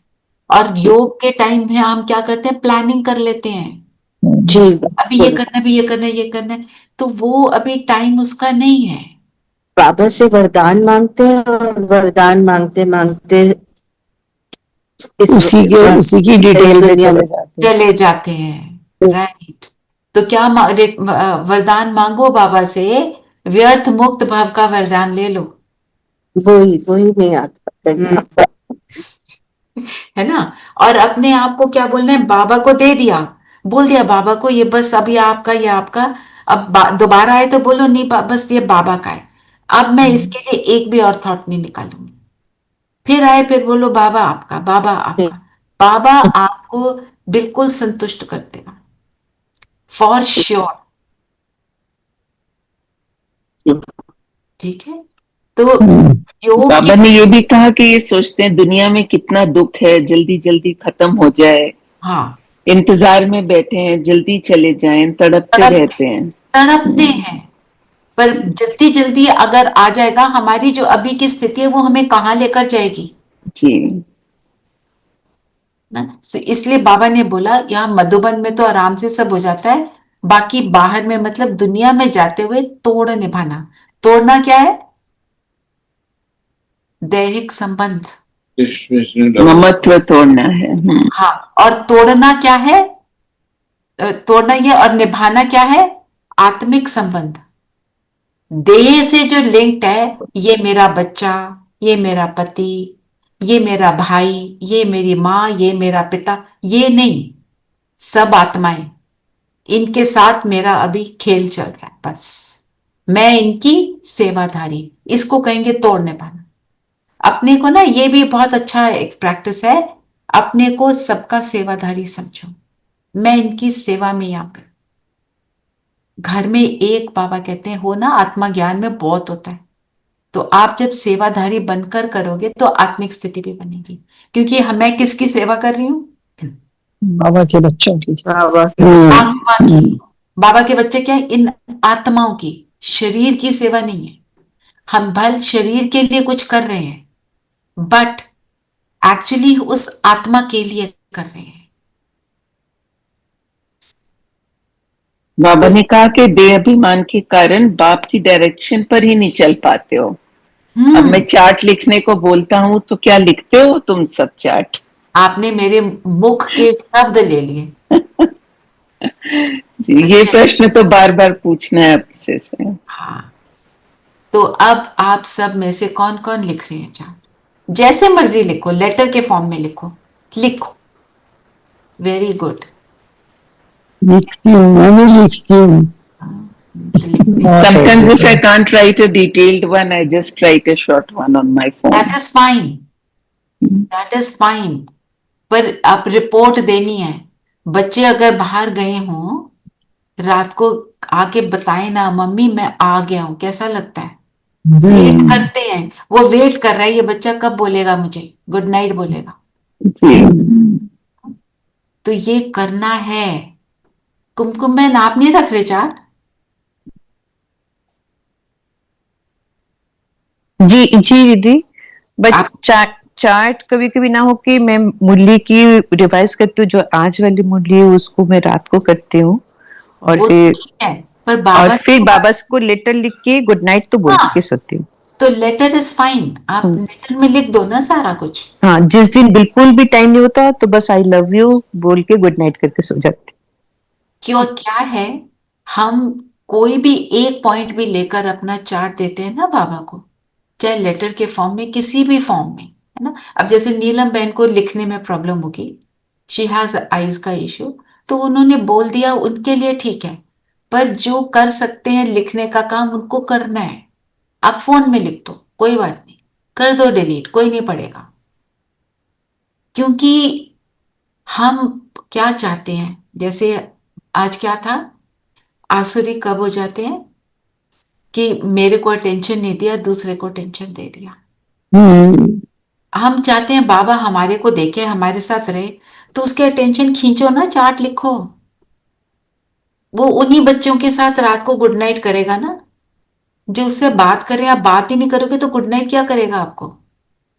और योग के टाइम में हम क्या करते हैं, प्लानिंग कर लेते हैं जी, अभी ये करना है, अभी ये करना है, ये करना है, तो वो अभी टाइम उसका नहीं है। बाबा से वरदान मांगते हैं और वरदान मांगते मांगते उसी की डिटेल में चले जाते हैं। राइट। तो क्या वरदान मांगो बाबा से, व्यर्थ मुक्त भाव का वरदान ले लो। वही नहीं आता। है ना। और अपने आप को क्या बोलना है, बाबा को दे दिया, बोल दिया बाबा को ये बस अब ये आपका, ये आपका। अब दोबारा आए तो बोलो नहीं बस ये बाबा का है, अब मैं इसके लिए एक भी और थॉट नहीं निकालूंगी। फिर आए फिर बोलो बाबा आपका, बाबा आपका। बाबा आपको बिल्कुल संतुष्ट कर देगा, फॉर श्योर। ठीक है। तो योग बाबा ने ये भी कहा कि ये सोचते हैं दुनिया में कितना दुख है, जल्दी जल्दी खत्म हो जाए, हाँ, इंतजार में बैठे हैं, जल्दी चले जाएं, तड़पते रहते हैं। तड़पते हैं, पर जल्दी जल्दी अगर आ जाएगा, हमारी जो अभी की स्थिति है वो हमें कहाँ लेकर जाएगी जी। ना। इसलिए बाबा ने बोला यहाँ मधुबन में तो आराम से सब हो जाता है, बाकी बाहर में मतलब दुनिया में जाते हुए तोड़ निभाना। तोड़ना क्या है, दैहिक संबंध, ममत्व तोड़ना है। हाँ। और तोड़ना क्या है, तोड़ना ये, और निभाना क्या है, आत्मिक संबंध। देह से जो लिंक्ड है, ये मेरा बच्चा, ये मेरा पति, ये मेरा भाई, ये मेरी माँ, ये मेरा पिता, ये नहीं, सब आत्माएं, इनके साथ मेरा अभी खेल चल रहा है, बस मैं इनकी सेवाधारी, इसको कहेंगे तोड़ने पाना। अपने को ना, ये भी बहुत अच्छा एक प्रैक्टिस है, अपने को सबका सेवाधारी समझो, मैं इनकी सेवा में यहाँ पे। घर में एक बाबा कहते हैं हो ना, आत्मा ज्ञान में बहुत होता है, तो आप जब सेवाधारी बनकर करोगे तो आत्मिक स्थिति भी बनेगी, क्योंकि मैं किसकी सेवा कर रही हूँ, बाबा के बच्चों की, आत्मा की। बाबा के बच्चे क्या है, इन आत्माओं की, शरीर की सेवा नहीं है। हम भल शरीर के लिए कुछ कर रहे हैं, बट एक्चुअली उस आत्मा के लिए कर रहे हैं। बाबा ने कहा कि देह अभिमान के कारण बाप की डायरेक्शन पर ही नहीं चल पाते हो। अब मैं चार्ट लिखने को बोलता हूँ तो क्या लिखते हो तुम सब चार्ट? आपने मेरे मुख के शब्द ले लिए। जी, ये प्रश्न तो बार बार पूछना है आपसे से। हाँ, तो अब आप सब में से कौन कौन लिख रहे हैं चार्ट? जैसे मर्जी लिखो, लेटर के फॉर्म में लिखो, लिखो। Very good. लिखती हूँ, मैं भी लिखती हूँ। Sometimes if I can't write a detailed one, I just write a short one on my phone. That is fine. That is fine. पर आप रिपोर्ट देनी है। बच्चे अगर बाहर गए हों, रात को आके बताए ना, मम्मी मैं आ गया हूं, कैसा लगता है? वेट करते हैं, वो वेट कर रहा है, ये बच्चा कब बोलेगा मुझे गुड नाइट बोलेगा। जी। तो ये करना है। कुमकुम में नाप नहीं रख रहे चार्ट? जी जी दीदी, बट चार्ट कभी कभी ना हो कि मैं मुरली की रिवाइज करती हूँ, जो आज वाली मुरली है उसको मैं रात को करती हूँ, और फिर पर बाबा को लेटर लिख के गुड नाइट तो बोल के सोती हूँ। तो लेटर इज फाइन, आप लेटर में लिख दो ना सारा कुछ। हाँ, जिस दिन बिल्कुल भी टाइम नहीं होता तो बस आई लव यू बोल के गुड नाइट करके सो जाती। क्यों, क्या है, हम कोई भी एक पॉइंट भी लेकर अपना चार्ट देते हैं ना बाबा को, चाहे लेटर के फॉर्म में, किसी भी फॉर्म में, है ना। अब जैसे नीलम बहन को लिखने में प्रॉब्लम होगी, शी हैज आइज का इश्यू, तो उन्होंने बोल दिया, उनके लिए ठीक है, पर जो कर सकते हैं लिखने का काम उनको करना है। आप फोन में लिख दो, कोई बात नहीं, कर दो डिलीट, कोई नहीं पड़ेगा। क्योंकि हम क्या चाहते हैं, जैसे आज क्या था, आसुरी कब हो जाते हैं कि मेरे को अटेंशन नहीं दिया, दूसरे को टेंशन दे दिया। हम चाहते हैं बाबा हमारे को देखे, हमारे साथ रहे, तो उसके अटेंशन खींचो ना, चार्ट लिखो। वो उन्हीं बच्चों के साथ रात को गुड नाइट करेगा ना, जो उससे बात करे। आप बात ही नहीं करोगे तो गुड नाइट क्या करेगा आपको?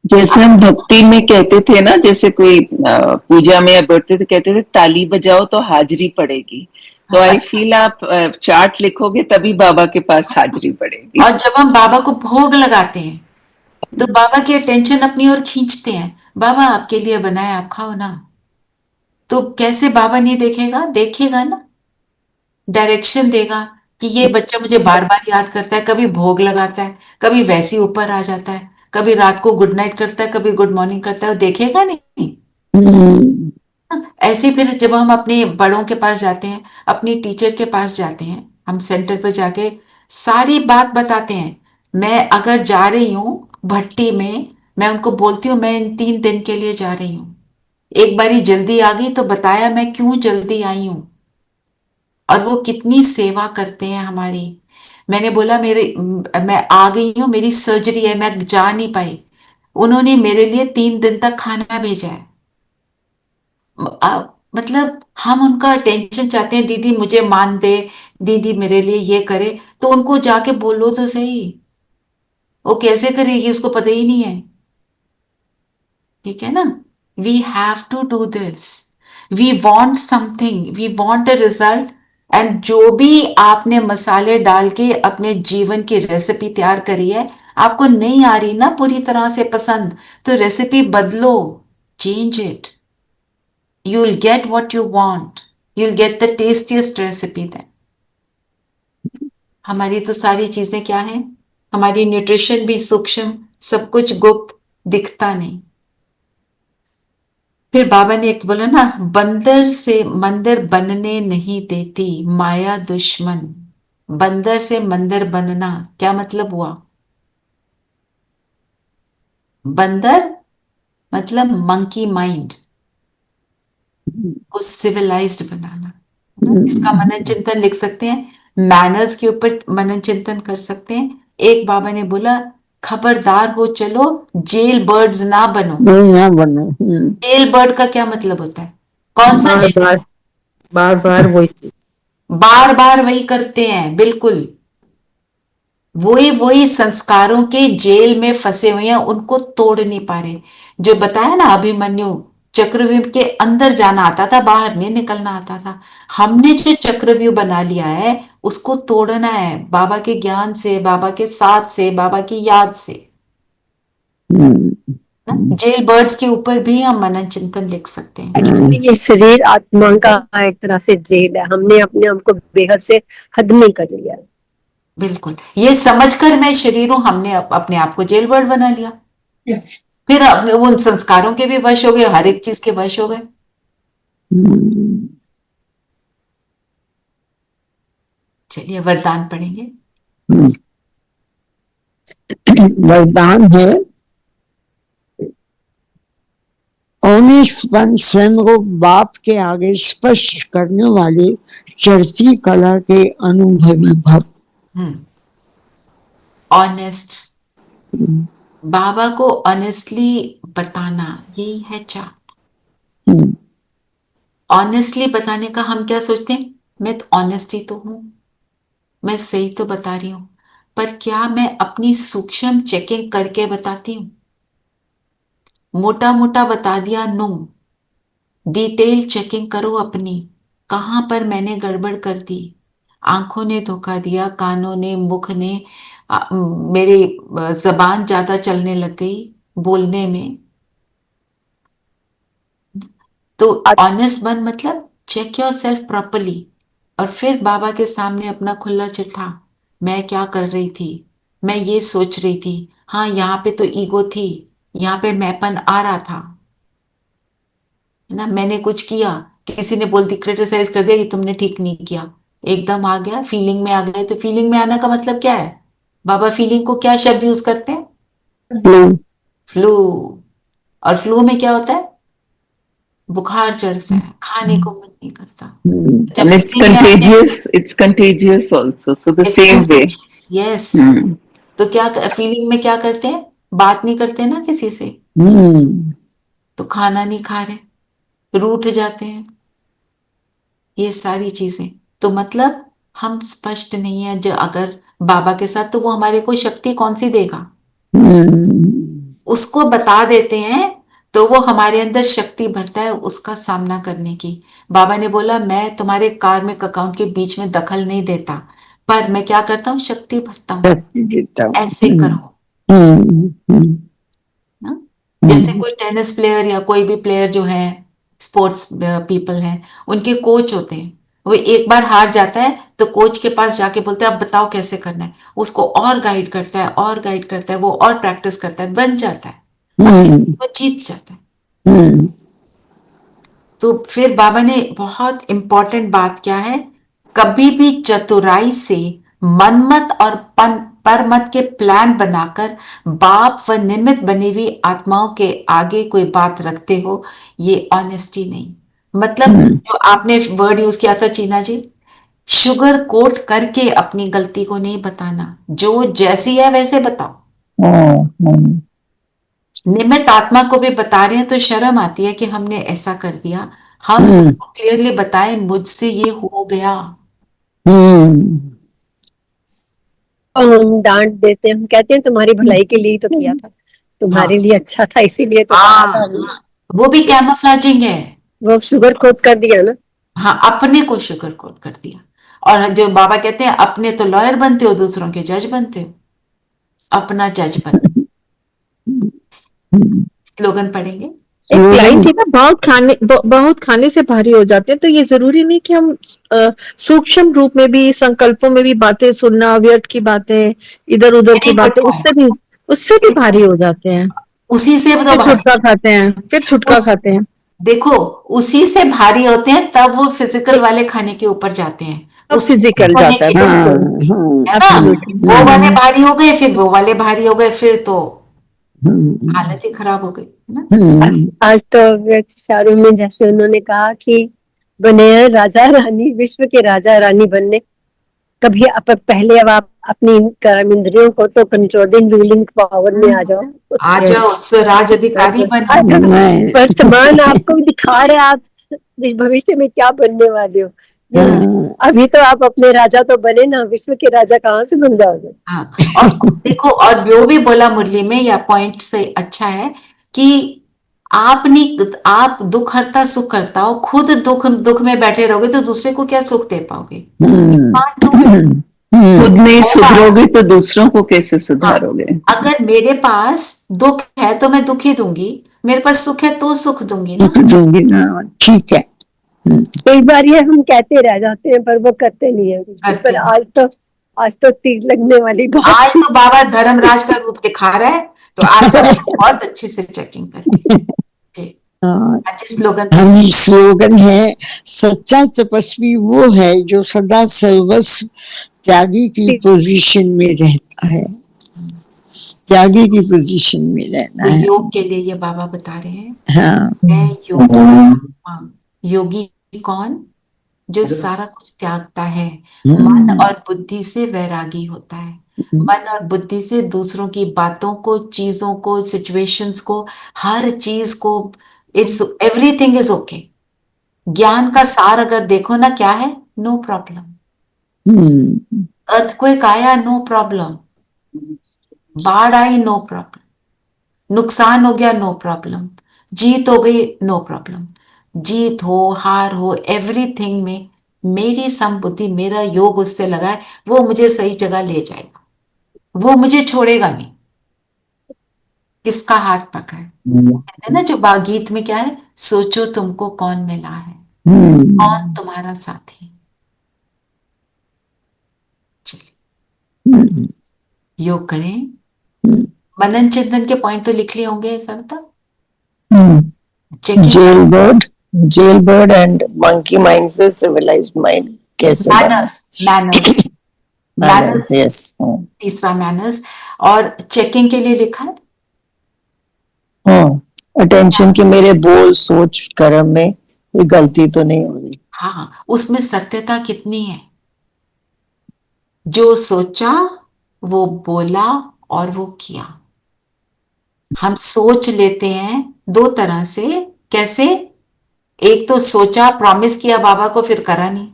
जैसे हम भक्ति में कहते थे ना, जैसे कोई पूजा में या बैठते थे, कहते थे ताली बजाओ तो हाजिरी पड़ेगी। तो आई फील आप चार्ट लिखोगे तभी बाबा के पास हाजिरी पड़ेगी। और जब हम बाबा को भोग लगाते हैं तो बाबा की अटेंशन अपनी ओर खींचते हैं, बाबा आपके लिए बनाए, आप खाओ ना। तो कैसे बाबा नहीं देखेगा? देखेगा ना, डायरेक्शन देगा कि ये बच्चा मुझे बार बार याद करता है, कभी भोग लगाता है, कभी वैसे ऊपर आ जाता है, कभी रात को गुड नाइट करता है, कभी गुड मॉर्निंग करता है, देखेगा नहीं? ऐसे फिर जब हम अपने बड़ों के पास जाते हैं, अपनी टीचर के पास जाते हैं, हम सेंटर पर जाके सारी बात बताते हैं। मैं अगर जा रही हूँ भट्टी में, मैं उनको बोलती हूँ मैं इन 3 दिन के लिए जा रही हूँ। एक बारी जल्दी आ गई तो बताया मैं क्यों जल्दी आई हूँ और वो कितनी सेवा करते हैं हमारी। मैंने बोला मैं आ गई हूँ, मेरी सर्जरी है, मैं जा नहीं पाई। उन्होंने मेरे लिए 3 दिन तक खाना भेजा है। मतलब हम उनका अटेंशन चाहते हैं, दीदी मुझे मान दे, दीदी मेरे लिए ये करे, तो उनको जाके बोलो तो सही। वो कैसे करेगी, उसको पता ही नहीं है। ठीक है ना? We have to do this. We want something, we want a result. And जो भी आपने मसाले डाल के अपने जीवन की रेसिपी तैयार करी है, आपको नहीं आ रही ना पूरी तरह से पसंद, तो रेसिपी बदलो, change it. You'll get what you want. You'll get the tastiest recipe then. हमारी तो सारी चीजें क्या है, हमारी न्यूट्रिशन भी सूक्ष्म, सब कुछ गुप्त, दिखता नहीं। फिर बाबा ने एक बोला ना, बंदर से मंदिर बनने नहीं देती माया दुश्मन। बंदर से मंदिर बनना क्या मतलब हुआ? बंदर मतलब मंकी माइंड को सिविलाइज्ड बनाना, है ना? इसका मनन चिंतन लिख सकते हैं, मैनर्स के ऊपर मनन चिंतन कर सकते हैं। एक बाबा ने बोला, खबरदार हो चलो, जेल बर्ड्स ना बनो। ना बनो। जेल बर्ड का क्या मतलब होता है? कौन सा बार जेल? बार बार बार वही चीज। बार बार वही करते हैं, बिल्कुल वही वही संस्कारों के जेल में फंसे हुए हैं, उनको तोड़ नहीं पा रहे। जो बताया ना अभिमन्यु, चक्रव्यूह के अंदर जाना आता था, बाहर नहीं निकलना आता था। हमने जो चक्रव्यूह बना लिया है उसको तोड़ना है, बाबा के ज्ञान से, बाबा के साथ से, बाबा की याद से। ना? जेल बर्ड्स के ऊपर भी हम मनन चिंतन लिख सकते हैं। एक्चुअली ये शरीर आत्मा का एक तरह से जेल है, हमने अपने आप को बेहद से हद में कर लिया है। बिल्कुल, ये समझकर मैं शरीर हूं, हमने अपने आप को जेल बर्ड बना लिया। फिर अपने उन संस्कारों के भी वश हो गए, हर एक चीज के वश हो गए। चलिए वरदान पढ़ेंगे। वरदान है, औनिष्पन स्वयं को बाप के आगे स्पष्ट करने वाले चढ़ती कला के अनुभवी भक्त। ऑनेस्ट, बाबा को ऑनेस्टली बताना, यही है चार्ट। ऑनेस्टली बताने का हम क्या सोचते हैं, मैं तो ऑनेस्ट ही तो हूं, मैं सही तो बता रही हूं, पर क्या मैं अपनी सूक्ष्म चेकिंग करके बताती हूं? मोटा मोटा बता दिया, नो। डिटेल चेकिंग करो अपनी, कहां पर मैंने गड़बड़ कर दी। आंखों ने धोखा दिया, कानों ने, मुख ने, मेरी जबान ज्यादा चलने लग गई बोलने में। तो ऑनेस्ट बन मतलब चेक योर सेल्फ प्रॉपरली, और फिर बाबा के सामने अपना खुला चिट्ठा, मैं क्या कर रही थी, मैं ये सोच रही थी, हाँ यहाँ पे तो ईगो थी, यहाँ पे मैंपन आ रहा था, है ना? मैंने कुछ किया, किसी ने बोल दी, क्रिटिसाइज कर दिया, ये तुमने ठीक नहीं किया, एकदम आ गया, फीलिंग में आ गए। तो फीलिंग में आने का मतलब क्या है? बाबा फीलिंग को क्या शब्द यूज करते हैं? फ्लू। और फ्लू में क्या होता है? बुखार चढ़ता है, खाने को मन नहीं करता। And it's contagious. It's contagious also. So the same way. Yes. तो क्या फीलिंग में क्या करते हैं? बात नहीं करते ना किसी से, तो खाना नहीं खा रहे, रूठ जाते हैं, ये सारी चीजें। तो मतलब हम स्पष्ट नहीं है। जो अगर बाबा के साथ, तो वो हमारे को शक्ति कौन सी देगा? उसको बता देते हैं तो वो हमारे अंदर शक्ति भरता है उसका सामना करने की। बाबा ने बोला, मैं तुम्हारे कार्मिक अकाउंट के बीच में दखल नहीं देता, पर मैं क्या करता हूँ, शक्ति भरता हूँ, ऐसे करो ना? जैसे कोई टेनिस प्लेयर या कोई भी प्लेयर जो है, स्पोर्ट्स पीपल हैं, उनके कोच होते हैं, वो एक बार हार जाता है तो कोच के पास जाके बोलते हैं अब बताओ कैसे करना है, उसको और गाइड करता है, और गाइड करता है, वो और प्रैक्टिस करता है, बन जाता है, वो जीत जाता है। तो फिर बाबा ने बहुत इंपॉर्टेंट बात क्या है, कभी भी चतुराई से मनमत और परमत के प्लान बनाकर बाप व निमित्त बनी हुई आत्माओं के आगे कोई बात रखते हो, ये ऑनेस्टी नहीं। मतलब जो आपने वर्ड यूज किया था चीना जी, शुगर कोट करके अपनी गलती को नहीं बताना, जो जैसी है वैसे बताओ। निमित्त आत्मा को भी बता रहे हैं तो शर्म आती है कि हमने ऐसा कर दिया। हम क्लियरली बताएं, मुझसे ये हो गया। हम डांट देते हैं, हम कहते हैं तुम्हारी भलाई के लिए ही तो किया था, तुम्हारे लिए अच्छा था इसीलिए तो कहा था हमने। वो भी कैमोफ्लेजिंग है। वो शुगर कोट कर दिया ना। हाँ, अपने को शुगर कोट कर दिया। और जो बाबा कहते हैं, अपने तो लॉयर बनते हो, दूसरों के जज बनते हो। अपना जज बन। स्लोगन पढ़ेंगे। एक लाइन थी ना, बहुत खाने से भारी हो जाते हैं, तो ये जरूरी नहीं कि हम सूक्ष्म रूप में भी, संकल्पों में भी बातें सुनना, व्यर्थ की बातें, इधर उधर की बातें, उससे भी भारी हो जाते हैं। उसी से फिर छुटका खाते हैं, फिर छुटका खाते हैं। देखो, उसी से भारी होते हैं, तब वो फिजिकल वाले खाने के ऊपर जाते हैं। फिजिकल जाता है, वो वाले भारी हो गए, फिर वो वाले भारी हो गए, फिर तो हालत ही खराब हो गई, है ना। आज तो शाहरुख में जैसे उन्होंने कहा कि बने हैं राजा रानी, विश्व के राजा रानी बनने, कभी पहले अब आप अपनी कर्म इंद्रियों को तो कंट्रोलिंग रूलिंग पावर में आ जाओ, स्वराज अधिकारी बनो। वर्तमान आपको दिखा रहे आप भविष्य में क्या बनने वाले हो। अभी तो आप अपने राजा तो बने ना, विश्व के राजा कहाँ से बन जाओगे। हाँ, और देखो, और वो भी बोला मुरली में, या पॉइंट से अच्छा है कि आप दुख हरता सुख करता हो, खुद दुख में बैठे रहोगे तो दूसरे को क्या सुख दे पाओगे। खुद नहीं सुधरोगे तो दूसरों को कैसे सुधारोगे। अगर मेरे पास दुख है तो मैं दुख ही दूंगी, मेरे पास सुख है तो सुख दूंगी ना। ठीक है। कई बार ये हम कहते रह जाते हैं पर वो करते नहीं है। पर आज तो तीर लगने वाली बात। आज तो बाबा धर्मराज का रूप दिखा रहा है, तो आज तो बहुत अच्छे से चेकिंग करके। स्लोगन है, सच्चा तपस्वी वो है जो सदा सर्वस्व त्यागी की पोजीशन में रहता है। त्यागी की पोजीशन में रहना है। योग के लिए ये बाबा बता रहे हैं। हाँ। मैं योगी। योगी कौन? जो सारा कुछ त्यागता है, मन और बुद्धि से वैरागी होता है। मन और बुद्धि से दूसरों की बातों को, चीजों को, सिचुएशंस को, हर चीज को, इट्स एवरीथिंग इज ओके। ज्ञान का सार अगर देखो ना, क्या है? No problem. अर्थक्वेक आया, नो प्रॉब्लम। बाढ़ आई, नो प्रॉब्लम। नुकसान हो गया, नो प्रॉब्लम। जीत हो गई, नो प्रॉब्लम। जीत हो, हार हो, एवरीथिंग में मेरी समबुद्धि, मेरा योग उससे लगा है, वो मुझे सही जगह ले जाएगा, वो मुझे छोड़ेगा नहीं। किसका हाथ पकड़ा है? कहते हैं ना जो गीत में क्या है, सोचो तुमको कौन मिला है, कौन तुम्हारा साथी। चलिए योग करें। मनन चिंतन के पॉइंट तो लिख लिए होंगे सब तक। Jail bird and monkey mind से सिविलाइज्ड माइंड कैसे मैनर्स यस, तीसरा मैनर्स। और चेकिंग के लिए लिखा है अटेंशन कि मेरे बोल सोच कर्म में कोई गलती तो नहीं हो रही। हाँ, उसमें सत्यता कितनी है? जो सोचा वो बोला और वो किया। हम सोच लेते हैं दो तरह से। कैसे? एक तो सोचा, प्रॉमिस किया बाबा को, फिर करा नहीं।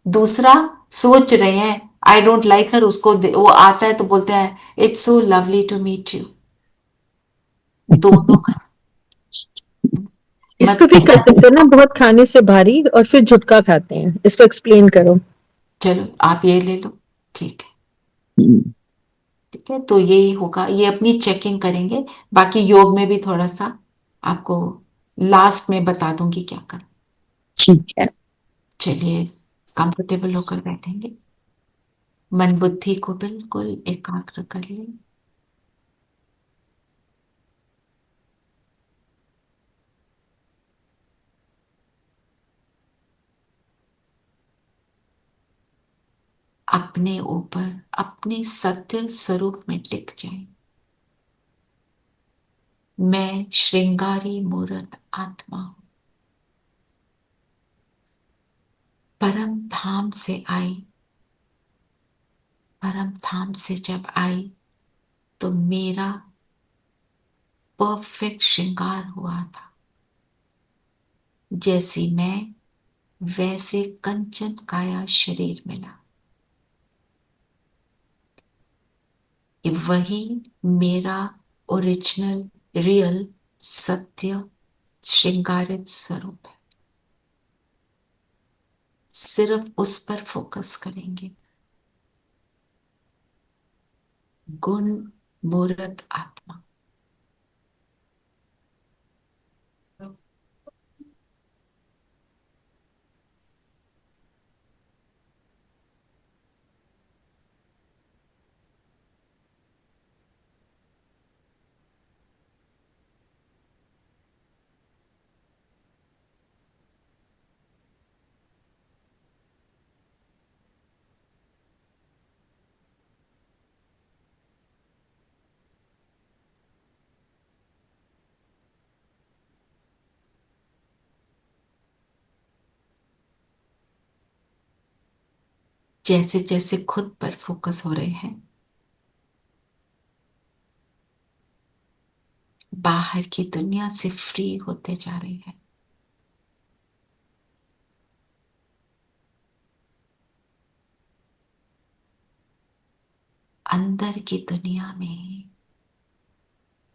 दूसरा, सोच रहे हैं आई डोंट लाइक हर, उसको वो आता है तो बोलते हैं it's so lovely to meet you. दोनों का इसको भी कर सकते हो ना, बहुत खाने से भारी और फिर झुटका खाते हैं। इसको एक्सप्लेन करो। चलो आप ये ले लो, ठीक है। ठीक है, तो यही होगा, ये अपनी चेकिंग करेंगे। बाकी योग में भी थोड़ा सा आपको लास्ट में बता दूंगी क्या कर। ठीक है, चलिए कंफर्टेबल होकर बैठेंगे, मन बुद्धि को बिल्कुल एकाग्र कर लें। अपने ऊपर अपने सत्य स्वरूप में टिक जाए। मैं श्रृंगारी मूर्त आत्मा हूं, परम धाम से आई। परम धाम से जब आई तो मेरा परफेक्ट श्रृंगार हुआ था। जैसी मैं वैसे कंचन काया शरीर मिला। कि वही मेरा ओरिजिनल रियल सत्य श्रृंगारित स्वरूप है। सिर्फ उस पर फोकस करेंगे। गुण मूर्त आत्मा। जैसे जैसे खुद पर फोकस हो रहे हैं, बाहर की दुनिया से फ्री होते जा रहे हैं। अंदर की दुनिया में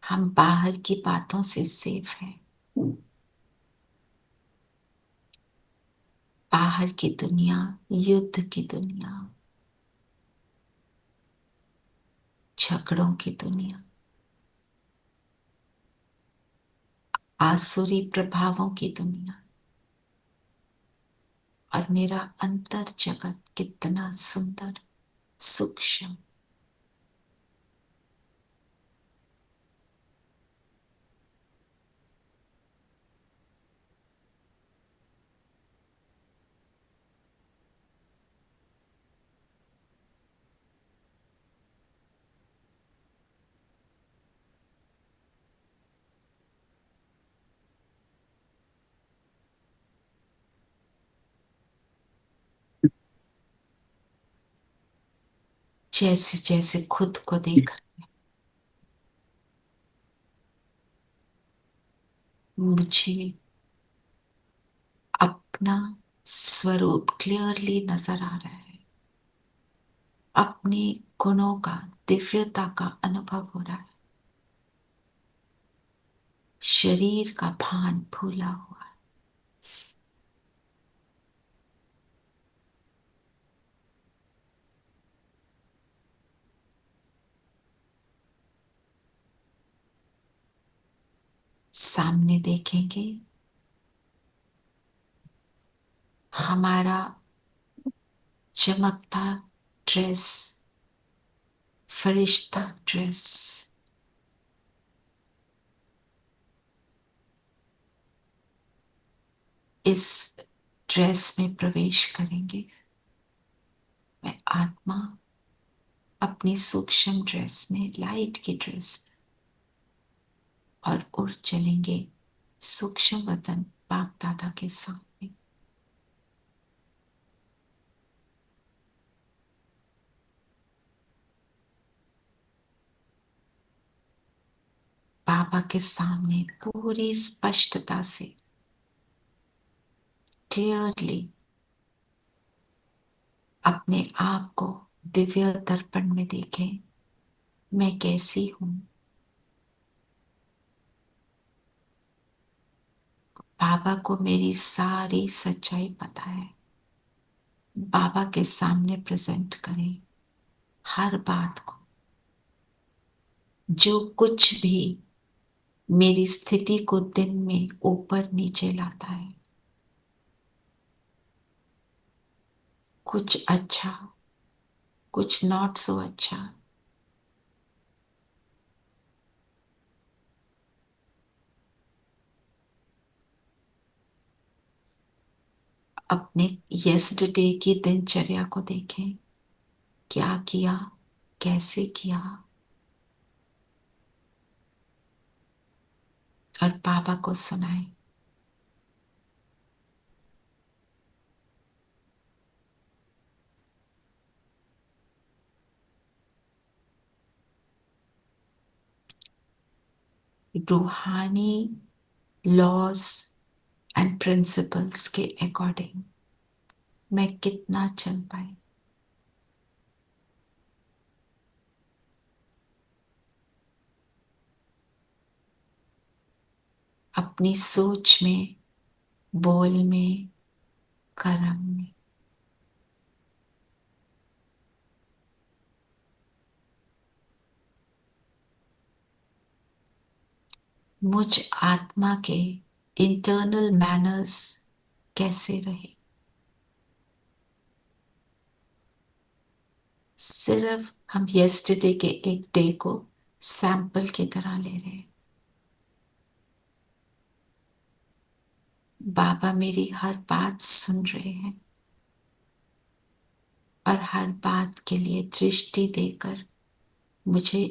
हम बाहर की बातों से सेफ हैं। बाहर की दुनिया युद्ध की दुनिया, झगड़ों की दुनिया, आसुरी प्रभावों की दुनिया। और मेरा अंतर जगत कितना सुंदर, सूक्ष्म। जैसे जैसे खुद को देख मुझे अपना स्वरूप क्लियरली नजर आ रहा है। अपने गुणों का, दिव्यता का अनुभव हो रहा है। शरीर का भान भूला हुआ है। सामने देखेंगे हमारा चमकता ड्रेस, फरिश्ता ड्रेस। इस ड्रेस में प्रवेश करेंगे। मैं आत्मा अपनी सूक्ष्म ड्रेस में, लाइट की ड्रेस में, और उड़ चलेंगे सूक्ष्म वतन बाप दादा के सामने। बाबा के सामने पूरी स्पष्टता से, क्लियरली अपने आप को दिव्य दर्पण में देखें। मैं कैसी हूं? बाबा को मेरी सारी सच्चाई पता है। बाबा के सामने प्रेजेंट करें हर बात को। जो कुछ भी मेरी स्थिति को दिन में ऊपर नीचे लाता है, कुछ अच्छा, कुछ नॉट सो अच्छा, अपने यस्टरडे की दिनचर्या को देखें। क्या किया, कैसे किया, और बाबा को सुनाए। रूहानी लॉज एंड प्रिंसिपल्स के अकॉर्डिंग मैं कितना चल पाई। अपनी सोच में, बोल में, कर्म में। मुझ आत्मा के इंटरनल मैनर्स कैसे रहे। सिर्फ हम यस्टरडे के एक डे को सैंपल की तरह ले रहे हैं। बाबा मेरी हर बात सुन रहे हैं और हर बात के लिए दृष्टि देकर मुझे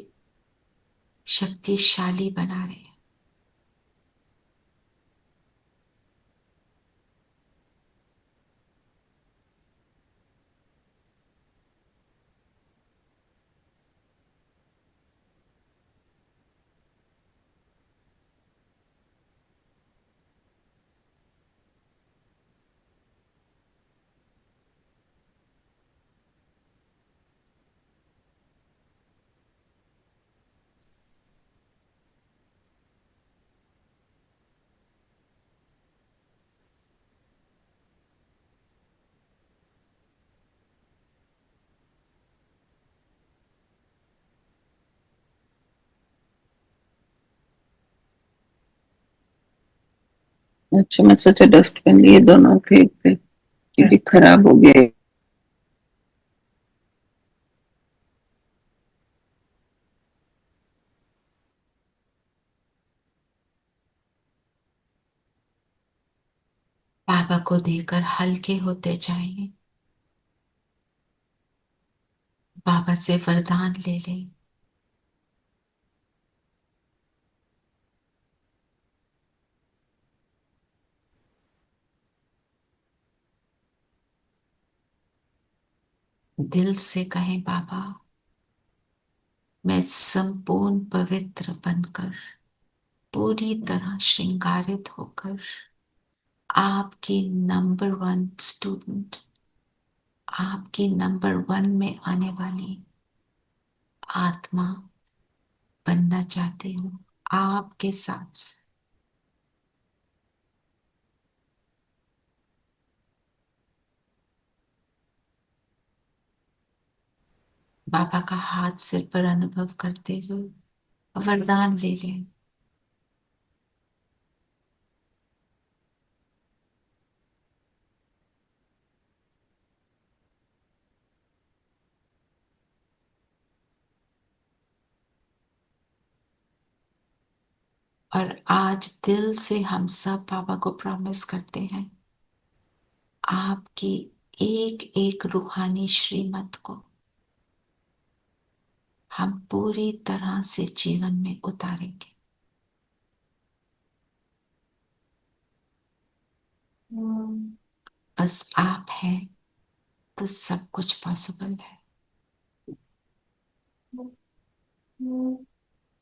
शक्तिशाली बना रहे हैं। अच्छा, मैं सोचा डस्टबिन लिए दोनों फेंक दे क्योंकि खराब हो गया है। बाबा को देकर हल्के होते जाइए। बाबा से वरदान ले लें। दिल से कहें, बाबा मैं संपूर्ण पवित्र बनकर, पूरी तरह श्रृंगारित होकर आपकी नंबर 1 स्टूडेंट, आपकी नंबर 1 में आने वाली आत्मा बनना चाहती हूँ आपके साथ। बाबा का हाथ सिर पर अनुभव करते हुए वरदान ले लें। और आज दिल से हम सब बाबा को प्रॉमिस करते हैं, आपकी एक एक रूहानी श्रीमत को हम पूरी तरह से जीवन में उतारेंगे। बस आप हैं तो सब कुछ पॉसिबल है।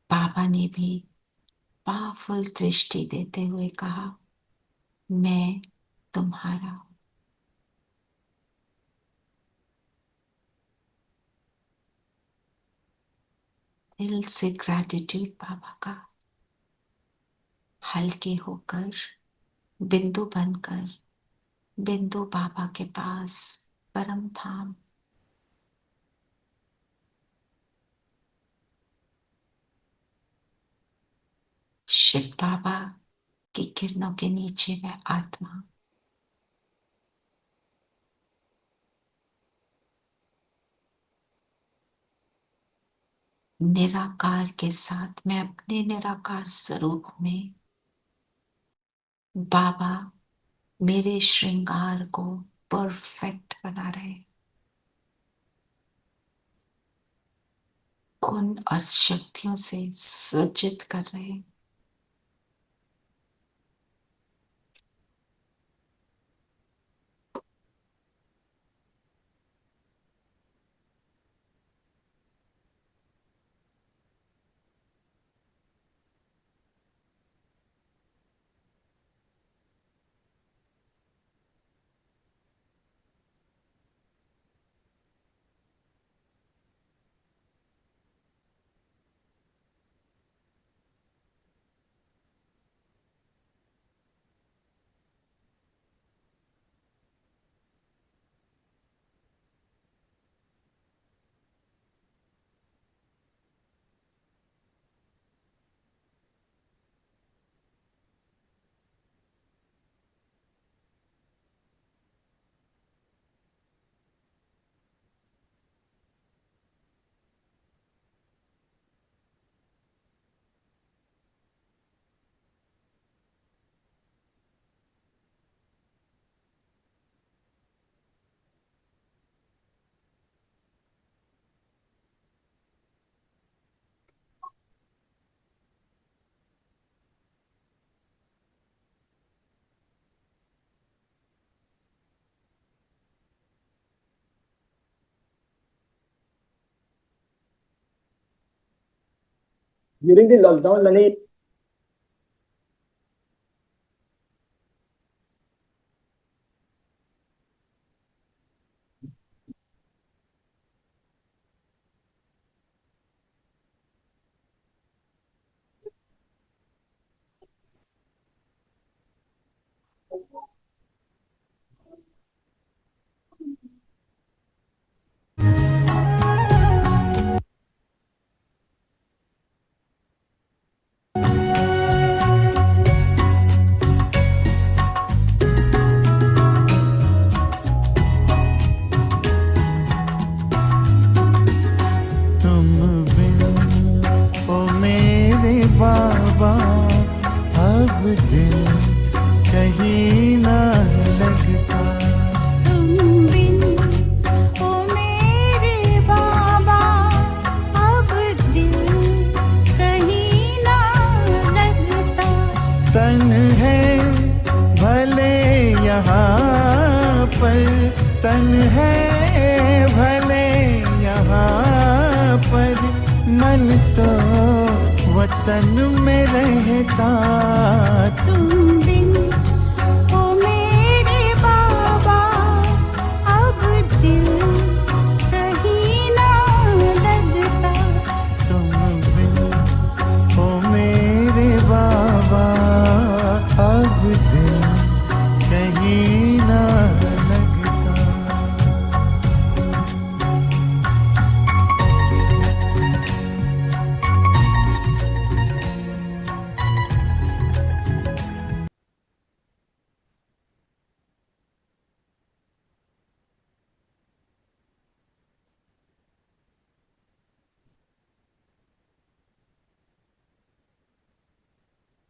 बाबा ने भी पावरफुल दृष्टि देते हुए कहा, मैं तुम्हारा हूं। दिल से ग्रैटिट्यूड बाबा का, हल्के होकर, बिंदु बनकर, बिंदु बाबा के पास परम धाम। शिव बाबा की किरणों के नीचे मैं आत्मा, निराकार के साथ मैं अपने निराकार स्वरूप में, बाबा मेरे श्रृंगार को परफेक्ट बना रहे। गुण और शक्तियों से सज्जित कर रहे हैं। During the lockdown, मैंने तुम बिन ओ मेरे बाबा अब दिल कहीं ना लगता। तुम बिन ओ मेरे बाबा अब दिल कहीं ना लगता। तन है भले यहाँ पर, तन है भले यहाँ पर, मन तो वतन में रहता। तुम बिन ओ मेरे बाबा अब दिल कहीं ना लगता। तुम बिन ओ मेरे बाबा अब दिल कहीं ना लगता।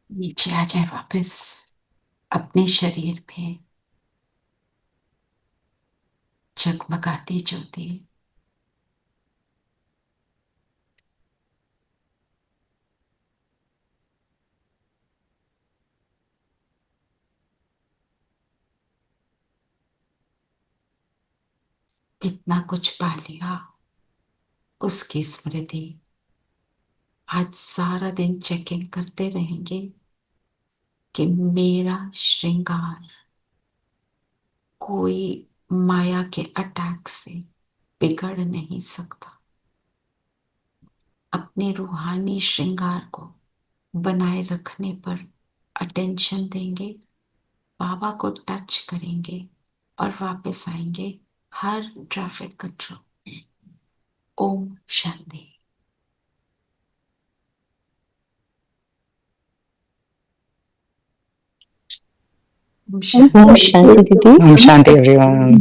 नीचे आ जाए वापस अपने शरीर में। जगमगाती ज्योति कितना कुछ पा लिया, उसकी स्मृति। आज सारा दिन चेकिंग करते रहेंगे कि मेरा श्रृंगार कोई माया के अटैक से बिगड़ नहीं सकता। अपने रूहानी श्रृंगार को बनाए रखने पर अटेंशन देंगे, बाबा को टच करेंगे और वापस आएंगे हर ट्रैफिक कंट्रोल। ओम शांति। ओम शांति। ओम शांति दीदी। Om Shanti, everyone.